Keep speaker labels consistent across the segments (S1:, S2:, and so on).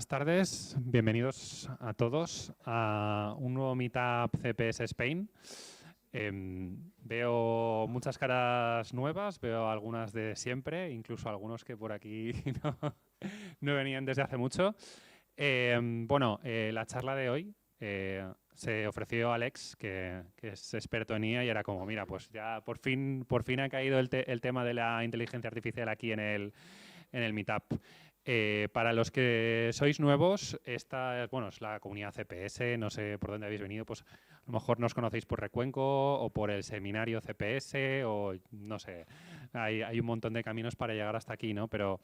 S1: Buenas tardes, bienvenidos a todos a un nuevo Meetup CPS Spain. Veo muchas caras nuevas, veo algunas de siempre, incluso algunos que por aquí no venían desde hace mucho. La charla de hoy se ofreció a Alex, que es experto en IA, y era como, mira, pues ya por fin ha caído el tema de la inteligencia artificial aquí en el Meetup. Para los que sois nuevos, esta es la comunidad CPS, no sé por dónde habéis venido, pues a lo mejor nos conocéis por Recuenco o por el seminario CPS o no sé, hay un montón de caminos para llegar hasta aquí, ¿no? Pero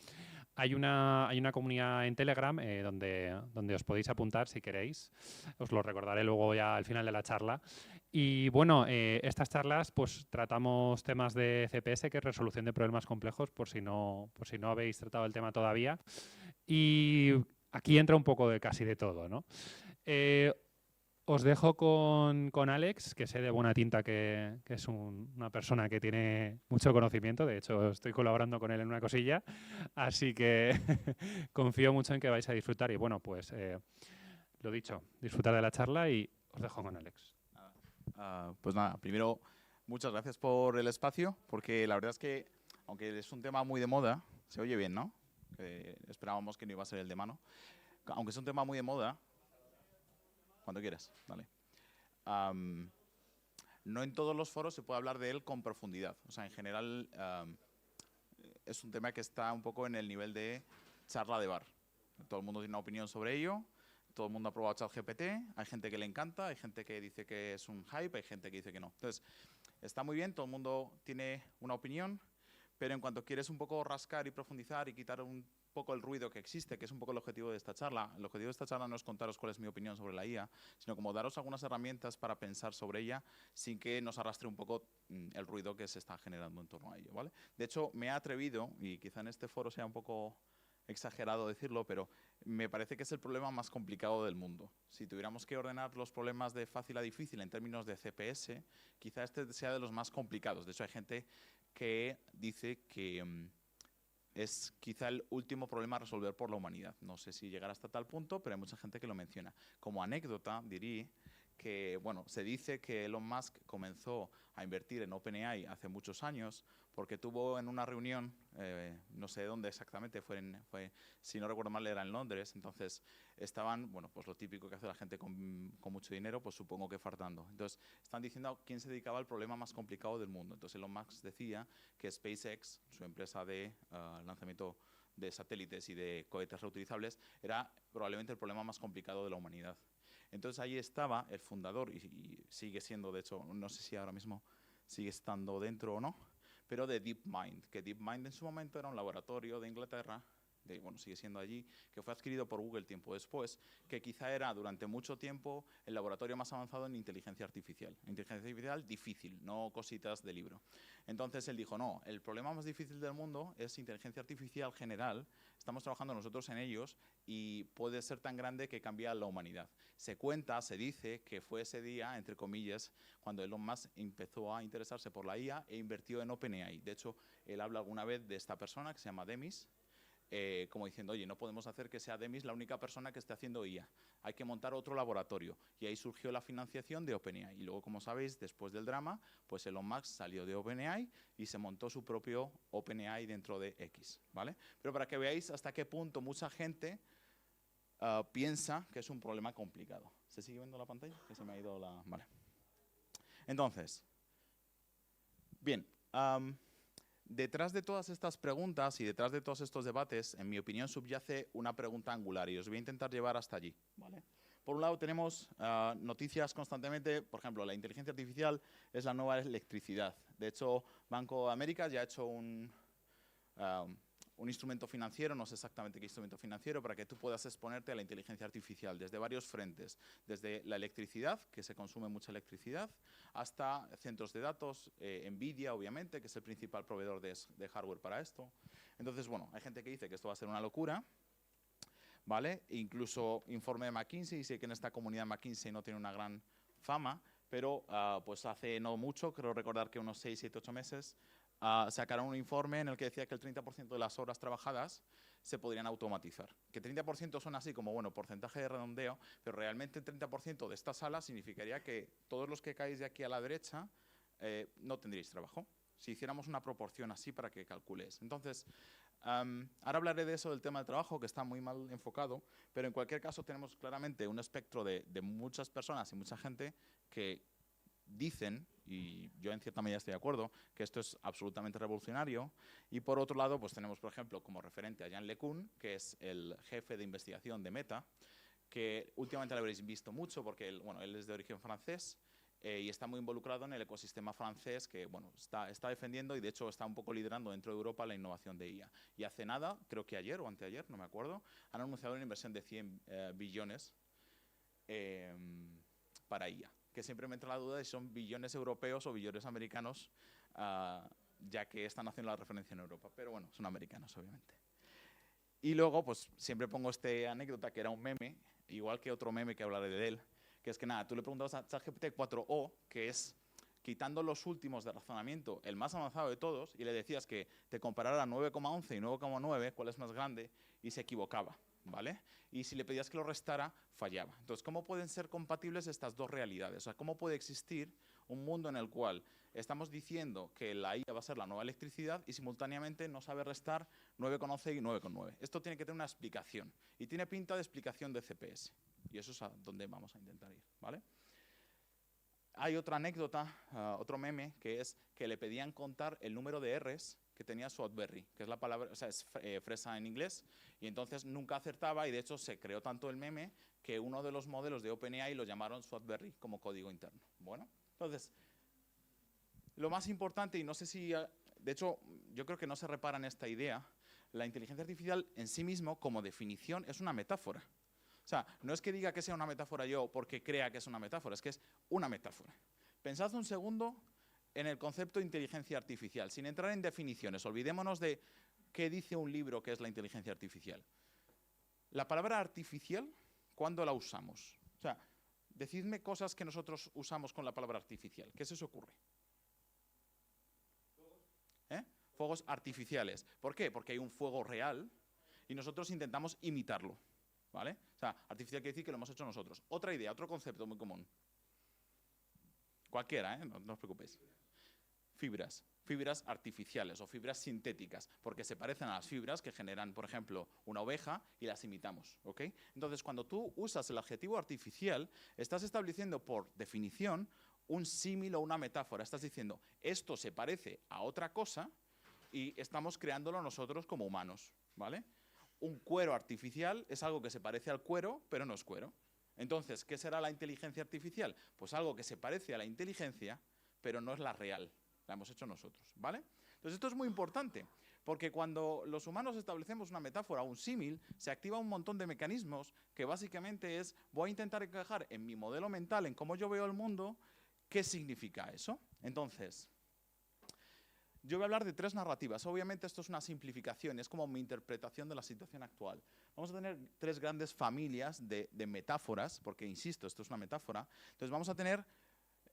S1: hay una comunidad en Telegram donde os podéis apuntar si queréis. Os lo recordaré luego ya al final de la charla. Y bueno, estas charlas pues tratamos temas de CPS, que es resolución de problemas complejos, por si no habéis tratado el tema todavía. Y aquí entra un poco de casi de todo, ¿no? Os dejo con Alex, que sé de buena tinta que es una persona que tiene mucho conocimiento. De hecho, estoy colaborando con él en una cosilla. Así que confío mucho en que vais a disfrutar. Y bueno, pues lo dicho, disfrutar de la charla y os dejo con Alex.
S2: Pues nada, primero, muchas gracias por el espacio, porque la verdad es que, aunque es un tema muy de moda, se oye bien, ¿no? Esperábamos que no iba a ser el de mano. Aunque es un tema muy de moda, cuando quieras, dale. No en todos los foros se puede hablar de él con profundidad. O sea, en general, es un tema que está un poco en el nivel de charla de bar. Todo el mundo tiene una opinión sobre ello. Todo el mundo ha probado ChatGPT, hay gente que le encanta, hay gente que dice que es un hype, hay gente que dice que no. Entonces, está muy bien, todo el mundo tiene una opinión, pero en cuanto quieres un poco rascar y profundizar y quitar un poco el ruido que existe, que es un poco el objetivo de esta charla, el objetivo de esta charla no es contaros cuál es mi opinión sobre la IA, sino como daros algunas herramientas para pensar sobre ella sin que nos arrastre un poco el ruido que se está generando en torno a ello, ¿vale? De hecho, me he atrevido, y quizá en este foro sea un poco exagerado decirlo, pero me parece que es el problema más complicado del mundo. Si tuviéramos que ordenar los problemas de fácil a difícil en términos de CPS, quizá este sea de los más complicados. De hecho, hay gente que dice que es quizá el último problema a resolver por la humanidad. No sé si llegar hasta tal punto, pero hay mucha gente que lo menciona. Como anécdota, diría que, bueno, se dice que Elon Musk comenzó a invertir en OpenAI hace muchos años porque tuvo en una reunión, no sé dónde exactamente, si no recuerdo mal era en Londres, entonces estaban, bueno, pues lo típico que hace la gente con mucho dinero, pues supongo que fartando. Entonces, están diciendo quién se dedicaba al problema más complicado del mundo. Entonces, Elon Musk decía que SpaceX, su empresa de lanzamiento de satélites y de cohetes reutilizables, era probablemente el problema más complicado de la humanidad. Entonces ahí estaba el fundador, y sigue siendo, de hecho, no sé si ahora mismo sigue estando dentro o no, pero de DeepMind, que DeepMind en su momento era un laboratorio de Inglaterra, sigue siendo allí, que fue adquirido por Google tiempo después, que quizá era durante mucho tiempo el laboratorio más avanzado en inteligencia artificial. Inteligencia artificial difícil, no cositas de libro. Entonces él dijo, no, el problema más difícil del mundo es inteligencia artificial general, estamos trabajando nosotros en ellos y puede ser tan grande que cambia la humanidad. Se cuenta, se dice que fue ese día, entre comillas, cuando Elon Musk empezó a interesarse por la IA e invirtió en OpenAI. De hecho, él habla alguna vez de esta persona que se llama Demis, como diciendo, oye, no podemos hacer que sea Demis la única persona que esté haciendo IA. Hay que montar otro laboratorio. Y ahí surgió la financiación de OpenAI. Y luego, como sabéis, después del drama, pues Elon Musk salió de OpenAI y se montó su propio OpenAI dentro de X, ¿vale? Pero para que veáis hasta qué punto mucha gente piensa que es un problema complicado. ¿Se sigue viendo la pantalla? Que se me ha ido la... Vale. Entonces, bien, detrás de todas estas preguntas y detrás de todos estos debates, en mi opinión, subyace una pregunta angular y os voy a intentar llevar hasta allí, ¿vale? Por un lado tenemos noticias constantemente, por ejemplo, la inteligencia artificial es la nueva electricidad. De hecho, Banco de América ya ha hecho un instrumento financiero, no sé exactamente qué instrumento financiero, para que tú puedas exponerte a la inteligencia artificial desde varios frentes, desde la electricidad, que se consume mucha electricidad, hasta centros de datos, Nvidia, obviamente, que es el principal proveedor de hardware para esto. Entonces, bueno, hay gente que dice que esto va a ser una locura, ¿vale? Incluso informe de McKinsey, y sé que en esta comunidad McKinsey no tiene una gran fama, pero pues hace no mucho, creo recordar que unos 6, 7, 8 meses, sacaron un informe en el que decía que el 30% de las horas trabajadas se podrían automatizar. Que 30% son así como, bueno, porcentaje de redondeo, pero realmente el 30% de esta sala significaría que todos los que caéis de aquí a la derecha no tendríais trabajo. Si hiciéramos una proporción así para que calcules. Entonces, ahora hablaré de eso, del tema del trabajo, que está muy mal enfocado, pero en cualquier caso tenemos claramente un espectro de muchas personas y mucha gente que dicen, y yo en cierta medida estoy de acuerdo, que esto es absolutamente revolucionario. Y por otro lado, pues tenemos, por ejemplo, como referente a Yann LeCun, que es el jefe de investigación de Meta, que últimamente lo habréis visto mucho porque él, bueno, él es de origen francés y está muy involucrado en el ecosistema francés que, bueno, está defendiendo y de hecho está un poco liderando dentro de Europa la innovación de IA. Y hace nada, creo que ayer o anteayer, no me acuerdo, han anunciado una inversión de 100 billones para IA. Que siempre me entra la duda de si son billones europeos o billones americanos, ya que están haciendo la referencia en Europa. Pero bueno, son americanos, obviamente. Y luego, pues siempre pongo esta anécdota que era un meme, igual que otro meme que hablaré de él, que es que nada, tú le preguntabas a ChatGPT 4o, que es quitando los últimos de razonamiento, el más avanzado de todos, y le decías que te comparara 9,11 y 9,9, cuál es más grande, y se equivocaba, ¿vale? Y si le pedías que lo restara, fallaba. Entonces, ¿cómo pueden ser compatibles estas dos realidades? O sea, ¿cómo puede existir un mundo en el cual estamos diciendo que la IA va a ser la nueva electricidad y simultáneamente no sabe restar 9,11 y 9,9? Esto tiene que tener una explicación, y tiene pinta de explicación de CPS. Y eso es a donde vamos a intentar ir, ¿vale? Hay otra anécdota, otro meme, que es que le pedían contar el número de R's que tenía Swadberry, que es la palabra, o sea, es fresa en inglés, y entonces nunca acertaba y de hecho se creó tanto el meme que uno de los modelos de OpenAI lo llamaron Swadberry como código interno. Bueno, entonces, lo más importante, y no sé si, de hecho, yo creo que no se repara en esta idea, la inteligencia artificial en sí mismo, como definición, es una metáfora. O sea, no es que diga que sea una metáfora yo porque crea que es una metáfora, es que es una metáfora. Pensad un segundo en el concepto de inteligencia artificial, sin entrar en definiciones. Olvidémonos de qué dice un libro que es la inteligencia artificial. La palabra artificial, ¿cuándo la usamos? O sea, decidme cosas que nosotros usamos con la palabra artificial. ¿Qué se os ocurre? Fuegos artificiales. ¿Por qué? Porque hay un fuego real y nosotros intentamos imitarlo. ¿Vale? O sea, artificial quiere decir que lo hemos hecho nosotros. Otra idea, otro concepto muy común. Cualquiera, no os preocupéis. Fibras. Fibras artificiales o fibras sintéticas, porque se parecen a las fibras que generan, por ejemplo, una oveja y las imitamos, ¿ok? Entonces, cuando tú usas el adjetivo artificial, estás estableciendo por definición un símil o una metáfora. Estás diciendo, esto se parece a otra cosa y estamos creándolo nosotros como humanos, ¿vale? Un cuero artificial es algo que se parece al cuero, pero no es cuero. Entonces, ¿qué será la inteligencia artificial? Pues algo que se parece a la inteligencia, pero no es la real. La hemos hecho nosotros, ¿vale? Entonces, esto es muy importante, porque cuando los humanos establecemos una metáfora o un símil, se activa un montón de mecanismos que básicamente es, voy a intentar encajar en mi modelo mental, en cómo yo veo el mundo, qué significa eso. Entonces, yo voy a hablar de tres narrativas. Obviamente esto es una simplificación, es como mi interpretación de la situación actual. Vamos a tener tres grandes familias de metáforas, porque insisto, esto es una metáfora. Entonces vamos a tener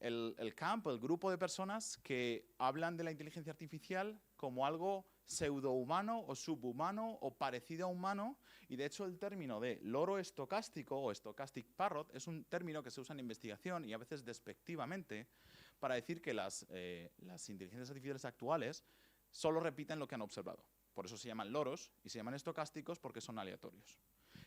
S2: el campo, el grupo de personas que hablan de la inteligencia artificial como algo pseudohumano o subhumano o parecido a humano, y de hecho el término de loro estocástico o stochastic parrot es un término que se usa en investigación y a veces despectivamente para decir que las inteligencias artificiales actuales solo repiten lo que han observado. Por eso se llaman loros y se llaman estocásticos porque son aleatorios.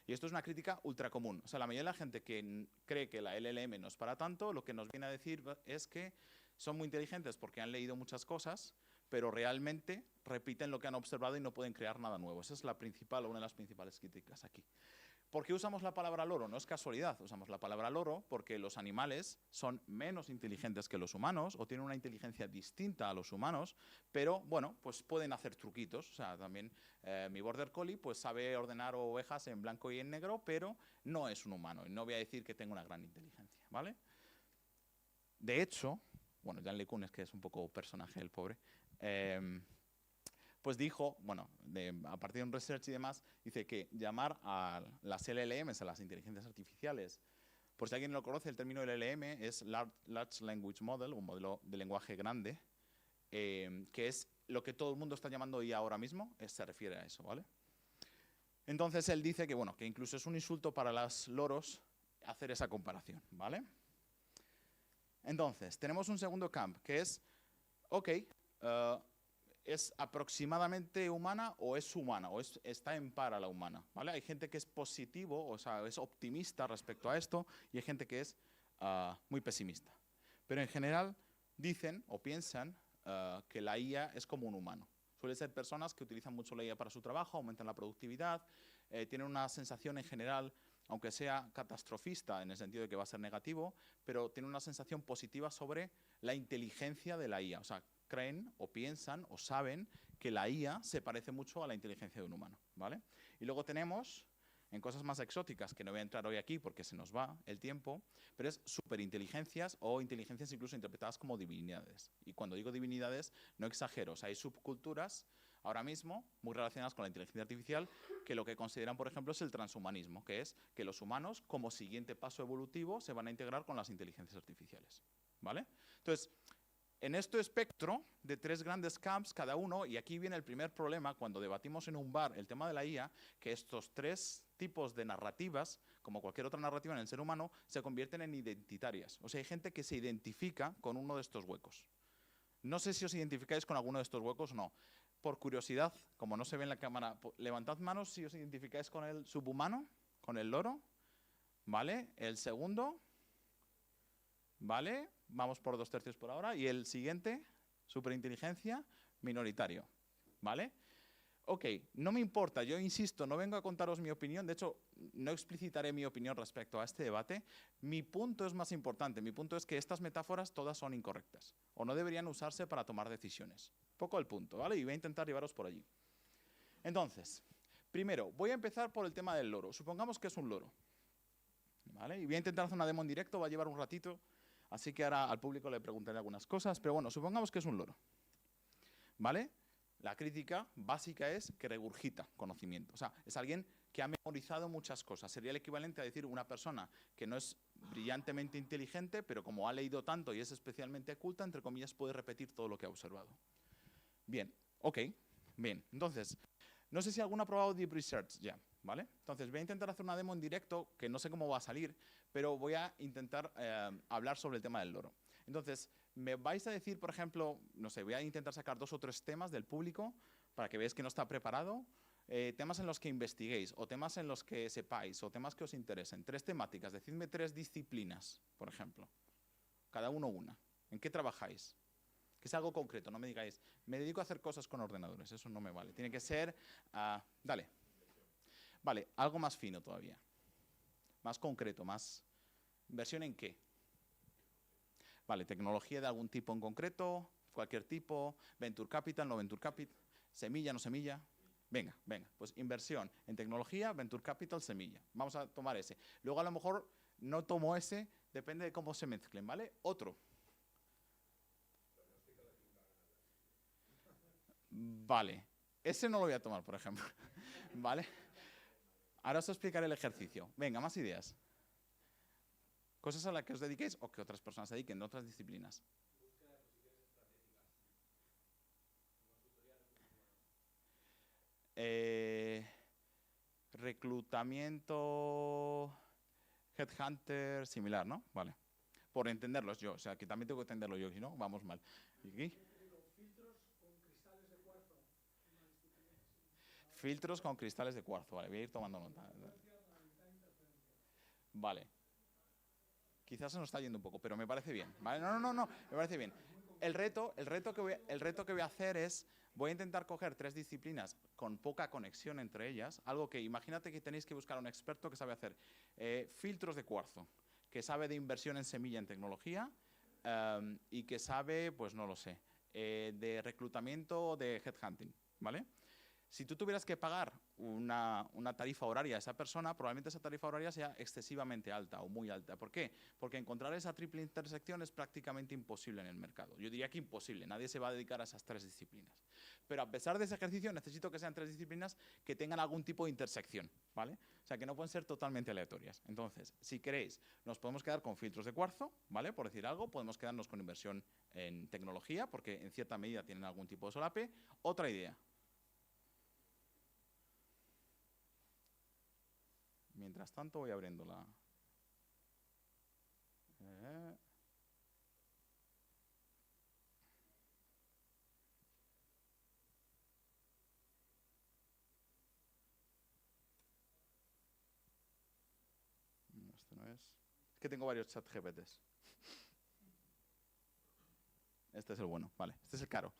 S2: Y esto es una crítica ultra común. O sea, la mayoría de la gente que cree que la LLM no es para tanto, lo que nos viene a decir es que son muy inteligentes porque han leído muchas cosas, pero realmente repiten lo que han observado y no pueden crear nada nuevo. Esa es la principal o una de las principales críticas aquí. ¿Por qué usamos la palabra loro? No es casualidad, usamos la palabra loro porque los animales son menos inteligentes que los humanos o tienen una inteligencia distinta a los humanos, pero bueno, pues pueden hacer truquitos. O sea, también mi border collie pues sabe ordenar ovejas en blanco y en negro, pero no es un humano y no voy a decir que tenga una gran inteligencia, ¿vale? De hecho, bueno, Yann LeCun es que es un poco personaje el pobre, pues dijo, bueno, a partir de un research y demás, dice que llamar a las LLMs, a las inteligencias artificiales, por si alguien no lo conoce, el término LLM es Large Language Model, un modelo de lenguaje grande, que es lo que todo el mundo está llamando IA ahora mismo se refiere a eso, ¿vale? Entonces él dice que, bueno, que incluso es un insulto para los loros hacer esa comparación, ¿vale? Entonces, tenemos un segundo camp, que es, ok, ¿es aproximadamente humana o es humana? ¿O está en par a la humana? ¿Vale? Hay gente que es positivo, o sea, es optimista respecto a esto, y hay gente que es muy pesimista. Pero en general dicen o piensan que la IA es como un humano. Suelen ser personas que utilizan mucho la IA para su trabajo, aumentan la productividad, tienen una sensación en general, aunque sea catastrofista en el sentido de que va a ser negativo, pero tienen una sensación positiva sobre la inteligencia de la IA. O sea, creen o piensan o saben que la IA se parece mucho a la inteligencia de un humano, ¿vale? Y luego tenemos, en cosas más exóticas, que no voy a entrar hoy aquí porque se nos va el tiempo, pero es superinteligencias o inteligencias incluso interpretadas como divinidades. Y cuando digo divinidades, no exagero, o sea, hay subculturas ahora mismo muy relacionadas con la inteligencia artificial que lo que consideran, por ejemplo, es el transhumanismo, que es que los humanos, como siguiente paso evolutivo, se van a integrar con las inteligencias artificiales, ¿vale? Entonces, en este espectro de tres grandes camps cada uno, y aquí viene el primer problema cuando debatimos en un bar el tema de la IA, que estos tres tipos de narrativas, como cualquier otra narrativa en el ser humano, se convierten en identitarias. O sea, hay gente que se identifica con uno de estos huecos. No sé si os identificáis con alguno de estos huecos o no. Por curiosidad, como no se ve en la cámara, levantad manos si os identificáis con el subhumano, con el loro, ¿vale? El segundo, ¿vale? Vamos por 2/3 por ahora. Y el siguiente, superinteligencia, minoritario, ¿vale? Ok, no me importa, yo insisto, no vengo a contaros mi opinión, de hecho, no explicitaré mi opinión respecto a este debate. Mi punto es más importante, mi punto es que estas metáforas todas son incorrectas, o no deberían usarse para tomar decisiones. Poco el punto, ¿vale? Y voy a intentar llevaros por allí. Entonces, primero, voy a empezar por el tema del loro. Supongamos que es un loro, ¿vale? Y voy a intentar hacer una demo en directo, va a llevar un ratito, así que ahora al público le preguntaré algunas cosas, pero bueno, supongamos que es un loro, ¿vale? La crítica básica es que regurgita conocimiento. O sea, es alguien que ha memorizado muchas cosas. Sería el equivalente a decir una persona que no es brillantemente inteligente, pero como ha leído tanto y es especialmente culta, entre comillas, puede repetir todo lo que ha observado. Bien, ok, bien. Entonces, no sé si alguno ha probado Deep Research ya, ¿vale? Entonces, voy a intentar hacer una demo en directo, que no sé cómo va a salir, pero voy a intentar hablar sobre el tema del loro. Entonces, me vais a decir, por ejemplo, no sé, voy a intentar sacar 2 o 3 temas del público para que veáis que no está preparado, temas en los que investiguéis, o temas en los que sepáis, o temas que os interesen. 3 temáticas, decidme 3 disciplinas, por ejemplo. Cada uno una. ¿En qué trabajáis? Que sea algo concreto, no me digáis, me dedico a hacer cosas con ordenadores, eso no me vale. Tiene que ser, dale. Vale, algo más fino todavía. Más concreto, más... ¿Inversión en qué? Vale, tecnología de algún tipo en concreto, cualquier tipo, venture capital, no venture capital, semilla, no semilla. Venga, pues inversión en tecnología, venture capital, semilla. Vamos a tomar ese. Luego a lo mejor no tomo ese, depende de cómo se mezclen, ¿vale? Otro. Vale, ese no lo voy a tomar, por ejemplo. ¿Vale? Ahora os explicaré el ejercicio. Venga, más ideas. Cosas a las que os dediquéis o que otras personas se dediquen de otras disciplinas. Reclutamiento, headhunter, similar, ¿no? Vale. Por entenderlos yo, o sea, que también tengo que entenderlo yo, si no, vamos mal. ¿Y aquí? Filtros con cristales de cuarzo, vale, voy a ir tomando nota. Vale. Quizás se nos está yendo un poco, pero me parece bien. ¿Vale? No, me parece bien. El reto que voy a hacer es, voy a intentar coger 3 disciplinas con poca conexión entre ellas, algo que imagínate que tenéis que buscar a un experto que sabe hacer filtros de cuarzo, que sabe de inversión en semilla en tecnología y que sabe, pues no lo sé, de reclutamiento o de headhunting, ¿vale? Si tú tuvieras que pagar una tarifa horaria a esa persona, probablemente esa tarifa horaria sea excesivamente alta o muy alta. ¿Por qué? Porque encontrar esa triple intersección es prácticamente imposible en el mercado. Yo diría que imposible, nadie se va a dedicar a esas 3 disciplinas. Pero a pesar de ese ejercicio, necesito que sean 3 disciplinas que tengan algún tipo de intersección, ¿vale? O sea, que no pueden ser totalmente aleatorias. Entonces, si queréis, nos podemos quedar con filtros de cuarzo, ¿vale? Por decir algo, podemos quedarnos con inversión en tecnología, porque en cierta medida tienen algún tipo de solape. Otra idea. Mientras tanto voy abriendo la... No, este no es. Es que tengo varios chat GPTs. Este es el bueno, vale. Este es el caro.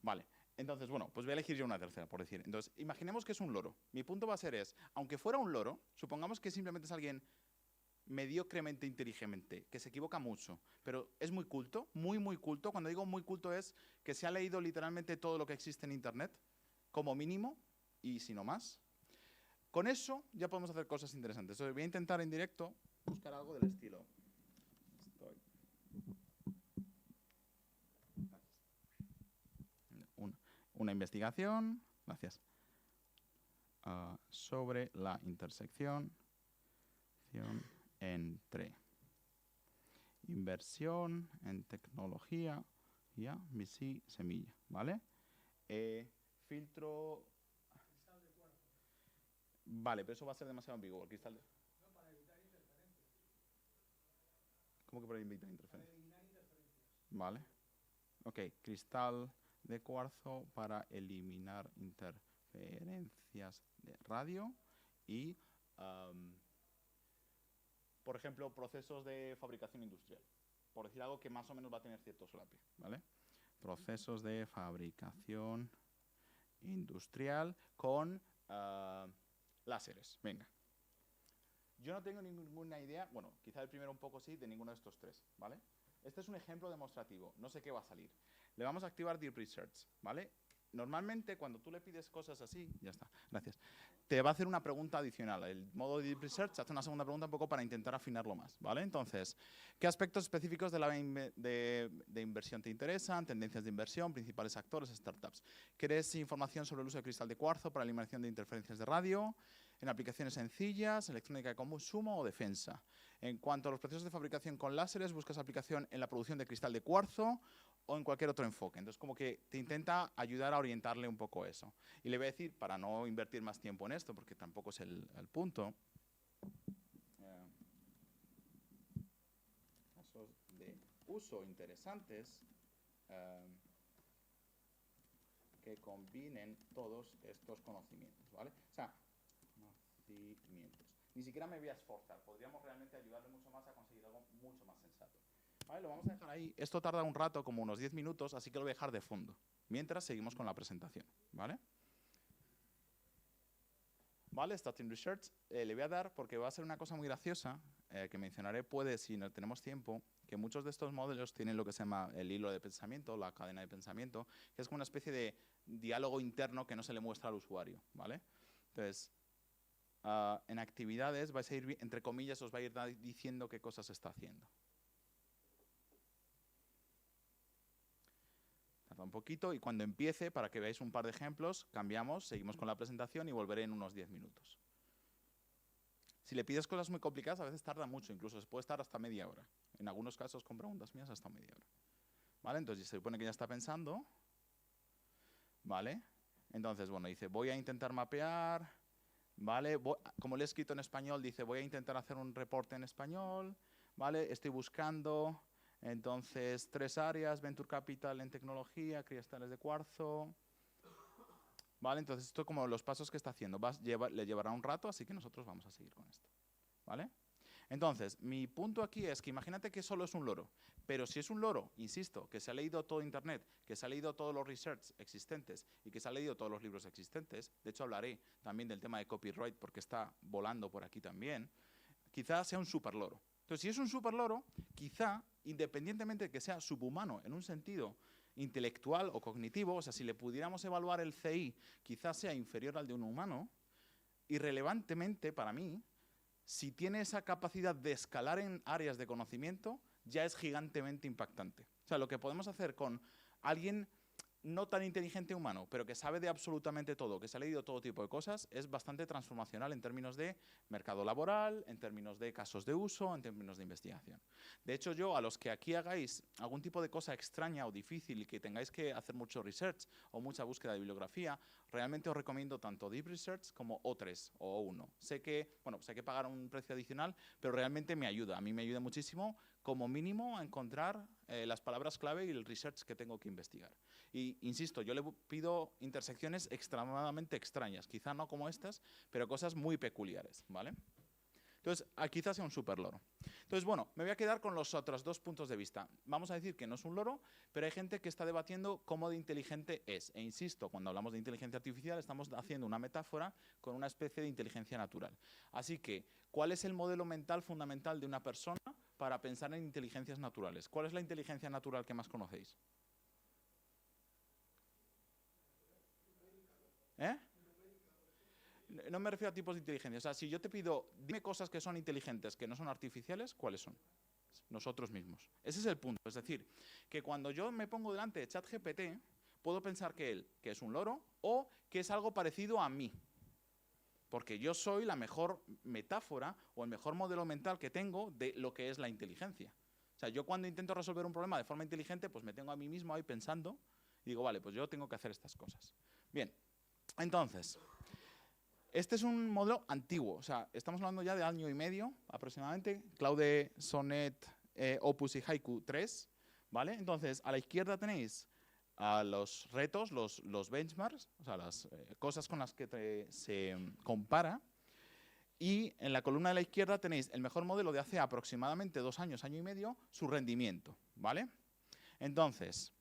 S2: Vale. Entonces, bueno, pues voy a elegir yo una tercera, por decir. Entonces, imaginemos que es un loro. Mi punto va a ser aunque fuera un loro, supongamos que simplemente es alguien mediocremente inteligente, que se equivoca mucho, pero es muy culto, muy, muy culto. Cuando digo muy culto es que se ha leído literalmente todo lo que existe en Internet, como mínimo, y si no más. Con eso ya podemos hacer cosas interesantes. Entonces, voy a intentar en directo buscar algo del estilo. Una investigación, gracias, sobre la intersección entre inversión en tecnología y VC semilla, ¿vale? Filtro... Cristal de cuarzo. Vale, pero eso va a ser demasiado ambiguo. El cristal de... No, para evitar interferencias. ¿Cómo que para evitar interferencias? Para eliminar interferencias. Vale. Ok, cristal de cuarzo para eliminar interferencias de radio y, por ejemplo, procesos de fabricación industrial. Por decir algo que más o menos va a tener cierto solape, ¿vale? Procesos de fabricación industrial con láseres. Venga. Yo no tengo ninguna idea, bueno, quizá el primero un poco sí, de ninguno de estos 3, ¿vale? Este es un ejemplo demostrativo, no sé qué va a salir. Le vamos a activar Deep Research, ¿vale? Normalmente cuando tú le pides cosas así, ya está, gracias, te va a hacer una pregunta adicional. El modo de Deep Research hace una segunda pregunta un poco para intentar afinarlo más, ¿vale? Entonces, ¿qué aspectos específicos de inversión te interesan? Tendencias de inversión, principales actores, startups. ¿Quieres información sobre el uso de cristal de cuarzo para la eliminación de interferencias de radio? En aplicaciones sencillas, electrónica de consumo o defensa. En cuanto a los procesos de fabricación con láseres, buscas aplicación en la producción de cristal de cuarzo o en cualquier otro enfoque. Entonces, como que te intenta ayudar a orientarle un poco eso. Y le voy a decir, para no invertir más tiempo en esto, porque tampoco es el punto, casos de uso interesantes que combinen todos estos conocimientos, ¿vale? O sea, conocimientos. Ni siquiera me voy a esforzar. Podríamos realmente ayudarle mucho más a conseguir algo mucho más sensato. Vale, lo vamos a dejar ahí. Esto tarda un rato, como unos 10 minutos, así que lo voy a dejar de fondo. Mientras seguimos con la presentación, ¿vale? Vale, Starting Research. Le voy a dar, porque va a ser una cosa muy graciosa, que mencionaré, si no tenemos tiempo, que muchos de estos modelos tienen lo que se llama el hilo de pensamiento, la cadena de pensamiento, que es como una especie de diálogo interno que no se le muestra al usuario, ¿vale? Entonces, en actividades vais a ir, entre comillas, os va a ir diciendo qué cosas está haciendo. Tarda un poquito y cuando empiece, para que veáis un par de ejemplos, cambiamos, seguimos con la presentación y volveré en unos 10 minutos. Si le pides cosas muy complicadas, a veces tarda mucho, incluso se puede estar hasta media hora. En algunos casos, con preguntas mías, hasta media hora. ¿Vale? Entonces, se supone que ya está pensando. ¿Vale? Entonces, bueno, dice, voy a intentar mapear. ¿Vale? Como le he escrito en español, dice, voy a intentar hacer un reporte en español. ¿Vale? Estoy buscando, entonces, 3 áreas, Venture Capital en tecnología, cristales de cuarzo. ¿Vale? Entonces, esto como los pasos que está haciendo. Le llevará un rato, así que nosotros vamos a seguir con esto. ¿Vale? Entonces, mi punto aquí es que imagínate que solo es un loro, pero si es un loro, insisto, que se ha leído todo Internet, que se ha leído todos los research existentes y que se ha leído todos los libros existentes, de hecho hablaré también del tema de copyright porque está volando por aquí también, quizá sea un super loro. Entonces, si es un super loro, quizá, independientemente de que sea subhumano en un sentido intelectual o cognitivo, o sea, si le pudiéramos evaluar el CI, quizás sea inferior al de un humano, irrelevantemente para mí, si tiene esa capacidad de escalar en áreas de conocimiento, ya es gigantemente impactante. O sea, lo que podemos hacer con alguien no tan inteligente humano, pero que sabe de absolutamente todo, que se ha leído todo tipo de cosas, es bastante transformacional en términos de mercado laboral, en términos de casos de uso, en términos de investigación. De hecho, yo a los que aquí hagáis algún tipo de cosa extraña o difícil y que tengáis que hacer mucho research o mucha búsqueda de bibliografía, realmente os recomiendo tanto Deep Research como O3 o O1. Sé que, bueno, sé que pagar un precio adicional, pero realmente me ayuda. A mí me ayuda muchísimo, como mínimo, a encontrar las palabras clave y el research que tengo que investigar. Y, insisto, yo le pido intersecciones extremadamente extrañas, quizá no como estas, pero cosas muy peculiares, ¿vale? Entonces, quizás sea un super loro. Entonces, bueno, me voy a quedar con los otros dos puntos de vista. Vamos a decir que no es un loro, pero hay gente que está debatiendo cómo de inteligente es. E insisto, cuando hablamos de inteligencia artificial estamos haciendo una metáfora con una especie de inteligencia natural. Así que, ¿cuál es el modelo mental fundamental de una persona para pensar en inteligencias naturales? ¿Cuál es la inteligencia natural que más conocéis? ¿Eh? No me refiero a tipos de inteligencia. O sea, si yo te pido, dime cosas que son inteligentes, que no son artificiales, ¿cuáles son? Nosotros mismos. Ese es el punto. Es decir, que cuando yo me pongo delante de ChatGPT, puedo pensar que él, que es un loro, o que es algo parecido a mí. Porque yo soy la mejor metáfora o el mejor modelo mental que tengo de lo que es la inteligencia. O sea, yo cuando intento resolver un problema de forma inteligente, pues me tengo a mí mismo ahí pensando y digo, vale, pues yo tengo que hacer estas cosas. Bien, entonces, este es un modelo antiguo. O sea, estamos hablando ya de año y medio aproximadamente. Claude, Sonnet, Opus y Haiku 3. ¿Vale? Entonces, a la izquierda tenéis los retos, los benchmarks, o sea, las cosas con las que se compara. Y en la columna de la izquierda tenéis el mejor modelo de hace aproximadamente 2 años, año y medio, su rendimiento, ¿vale? Entonces,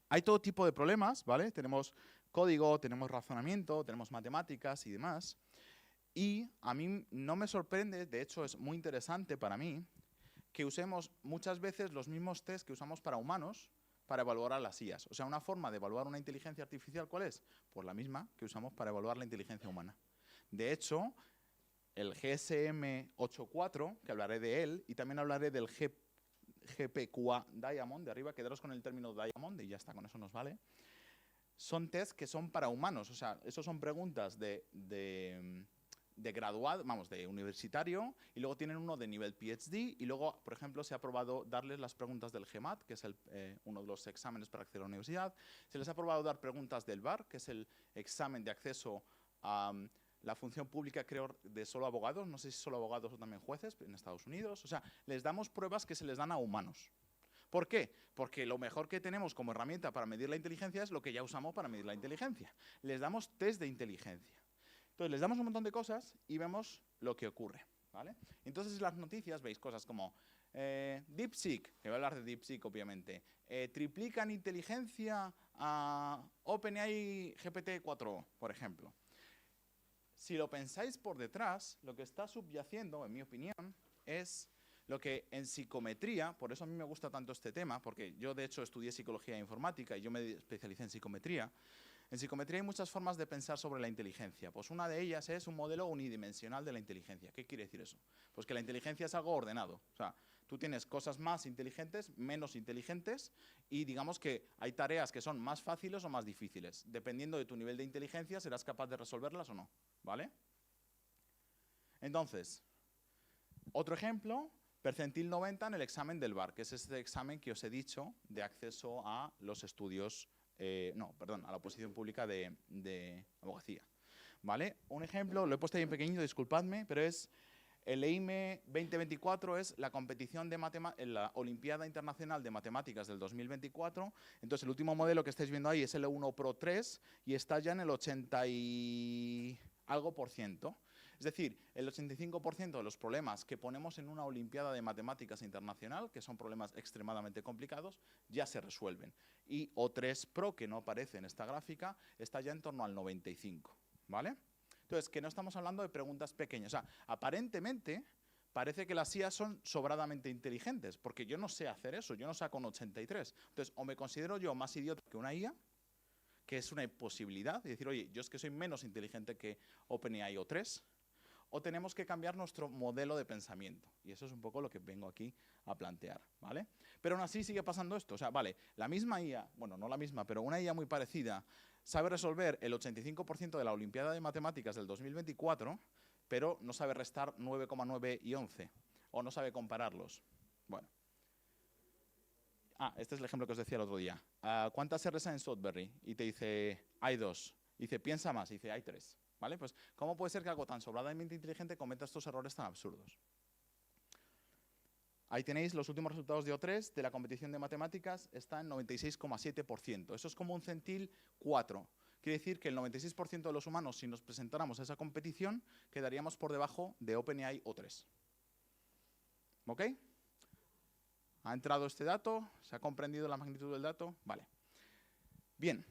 S2: hay todo tipo de problemas, ¿vale? Tenemos código, tenemos razonamiento, tenemos matemáticas y demás. Y a mí no me sorprende, de hecho es muy interesante para mí, que usemos muchas veces los mismos test que usamos para humanos para evaluar a las IAs. O sea, una forma de evaluar una inteligencia artificial, ¿cuál es? Pues la misma que usamos para evaluar la inteligencia humana. De hecho, el GSM84, que hablaré de él, y también hablaré del GPQA Diamond, de arriba, quedaros con el término Diamond y ya está, con eso nos vale. Son test que son para humanos, o sea, esos son preguntas de graduado, vamos, de universitario, y luego tienen uno de nivel PhD, y luego, por ejemplo, se ha probado darles las preguntas del GMAT, que es uno de los exámenes para acceder a la universidad. Se les ha probado dar preguntas del BAR, que es el examen de acceso a la función pública, creo, de solo abogados, no sé si solo abogados o también jueces, en Estados Unidos. O sea, les damos pruebas que se les dan a humanos. ¿Por qué? Porque lo mejor que tenemos como herramienta para medir la inteligencia es lo que ya usamos para medir la inteligencia. Les damos test de inteligencia. Entonces, les damos un montón de cosas y vemos lo que ocurre, ¿vale? Entonces, en las noticias veis cosas como DeepSeek, que voy a hablar de DeepSeek, obviamente, triplican inteligencia a OpenAI GPT-4, por ejemplo. Si lo pensáis por detrás, lo que está subyaciendo, en mi opinión, es lo que en psicometría, por eso a mí me gusta tanto este tema, porque yo de hecho estudié psicología e informática y yo me especialicé en psicometría. En psicometría hay muchas formas de pensar sobre la inteligencia. Pues una de ellas es un modelo unidimensional de la inteligencia. ¿Qué quiere decir eso? Pues que la inteligencia es algo ordenado. O sea, tú tienes cosas más inteligentes, menos inteligentes, y digamos que hay tareas que son más fáciles o más difíciles. Dependiendo de tu nivel de inteligencia, serás capaz de resolverlas o no, ¿vale? Entonces, otro ejemplo, percentil 90 en el examen del BAR, que es este examen que os he dicho de acceso a los estudios, a la oposición pública de abogacía, ¿vale? Un ejemplo, lo he puesto ahí en pequeñito, disculpadme, pero es el EIME 2024, es la competición de en la Olimpiada Internacional de Matemáticas del 2024. Entonces, el último modelo que estáis viendo ahí es el E1 Pro 3 y está ya en el 80 y algo por ciento. Es decir, el 85% de los problemas que ponemos en una Olimpiada de Matemáticas Internacional, que son problemas extremadamente complicados, ya se resuelven. Y O3 Pro, que no aparece en esta gráfica, está ya en torno al 95%, ¿vale? Entonces, que no estamos hablando de preguntas pequeñas. O sea, aparentemente parece que las IAs son sobradamente inteligentes, porque yo no sé hacer eso, yo no saco un 83. Entonces, o me considero yo más idiota que una IA, que es una imposibilidad, y decir, oye, yo es que soy menos inteligente que OpenAI o 3, o tenemos que cambiar nuestro modelo de pensamiento. Y eso es un poco lo que vengo aquí a plantear, ¿vale? Pero aún así sigue pasando esto. O sea, vale, la misma IA, bueno, no la misma, pero una IA muy parecida, sabe resolver el 85% de la Olimpiada de Matemáticas del 2024, pero no sabe restar 9,9 y 11, o no sabe compararlos. Bueno. Este es el ejemplo que os decía el otro día. ¿Cuántas R's hay en Strawberry? Y te dice, hay 2. Y dice, piensa más. Y dice, hay 3. ¿Vale? Pues, ¿cómo puede ser que algo tan sobradamente inteligente cometa estos errores tan absurdos? Ahí tenéis los últimos resultados de O3 de la competición de matemáticas, está en 96,7%. Eso es como un centil 4. Quiere decir que el 96% de los humanos, si nos presentáramos a esa competición, quedaríamos por debajo de OpenAI O3. ¿Ok? ¿Ha entrado este dato? ¿Se ha comprendido la magnitud del dato? Vale. Bien.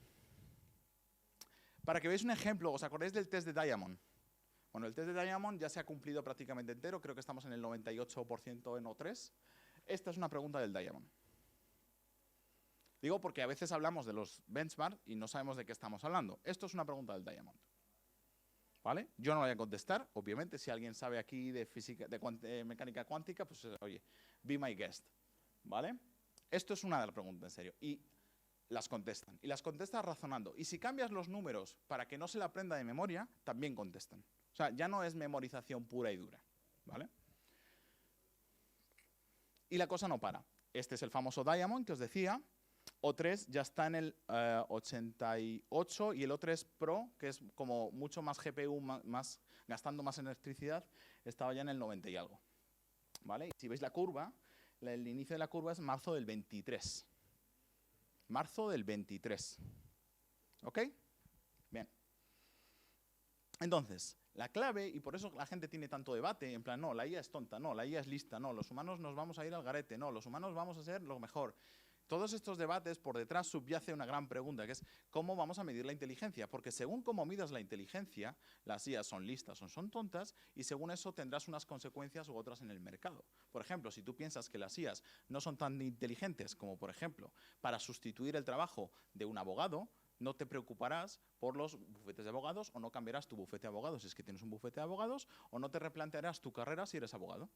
S2: Para que veáis un ejemplo, ¿os acordáis del test de Diamond? Bueno, el test de Diamond ya se ha cumplido prácticamente entero, creo que estamos en el 98% en O3. Esta es una pregunta del Diamond. Digo porque a veces hablamos de los benchmarks y no sabemos de qué estamos hablando. Esto es una pregunta del Diamond. ¿Vale? Yo no la voy a contestar, obviamente, si alguien sabe aquí de física, de mecánica cuántica, pues oye, be my guest. ¿Vale? Esto es una de las preguntas, en serio. Y las contestan. Y las contestan razonando. Y si cambias los números para que no se la aprenda de memoria, también contestan. O sea, ya no es memorización pura y dura. ¿Vale? Y la cosa no para. Este es el famoso Diamond que os decía. O3 ya está en el 88 y el O3 Pro, que es como mucho más GPU, gastando más electricidad, estaba ya en el 90 y algo. ¿Vale? Y si veis la curva, el inicio de la curva es marzo del 23. Marzo del 23. ¿Ok? Bien. Entonces, la clave, y por eso la gente tiene tanto debate, en plan, no, la IA es tonta, no, la IA es lista, no, los humanos nos vamos a ir al garete, no, los humanos vamos a ser lo mejor. Todos estos debates, por detrás subyace una gran pregunta, que es ¿cómo vamos a medir la inteligencia? Porque según cómo midas la inteligencia, las IAs son listas o son tontas, y según eso tendrás unas consecuencias u otras en el mercado. Por ejemplo, si tú piensas que las IAs no son tan inteligentes como, por ejemplo, para sustituir el trabajo de un abogado, no te preocuparás por los bufetes de abogados o no cambiarás tu bufete de abogados si es que tienes un bufete de abogados o no te replantearás tu carrera si eres abogado.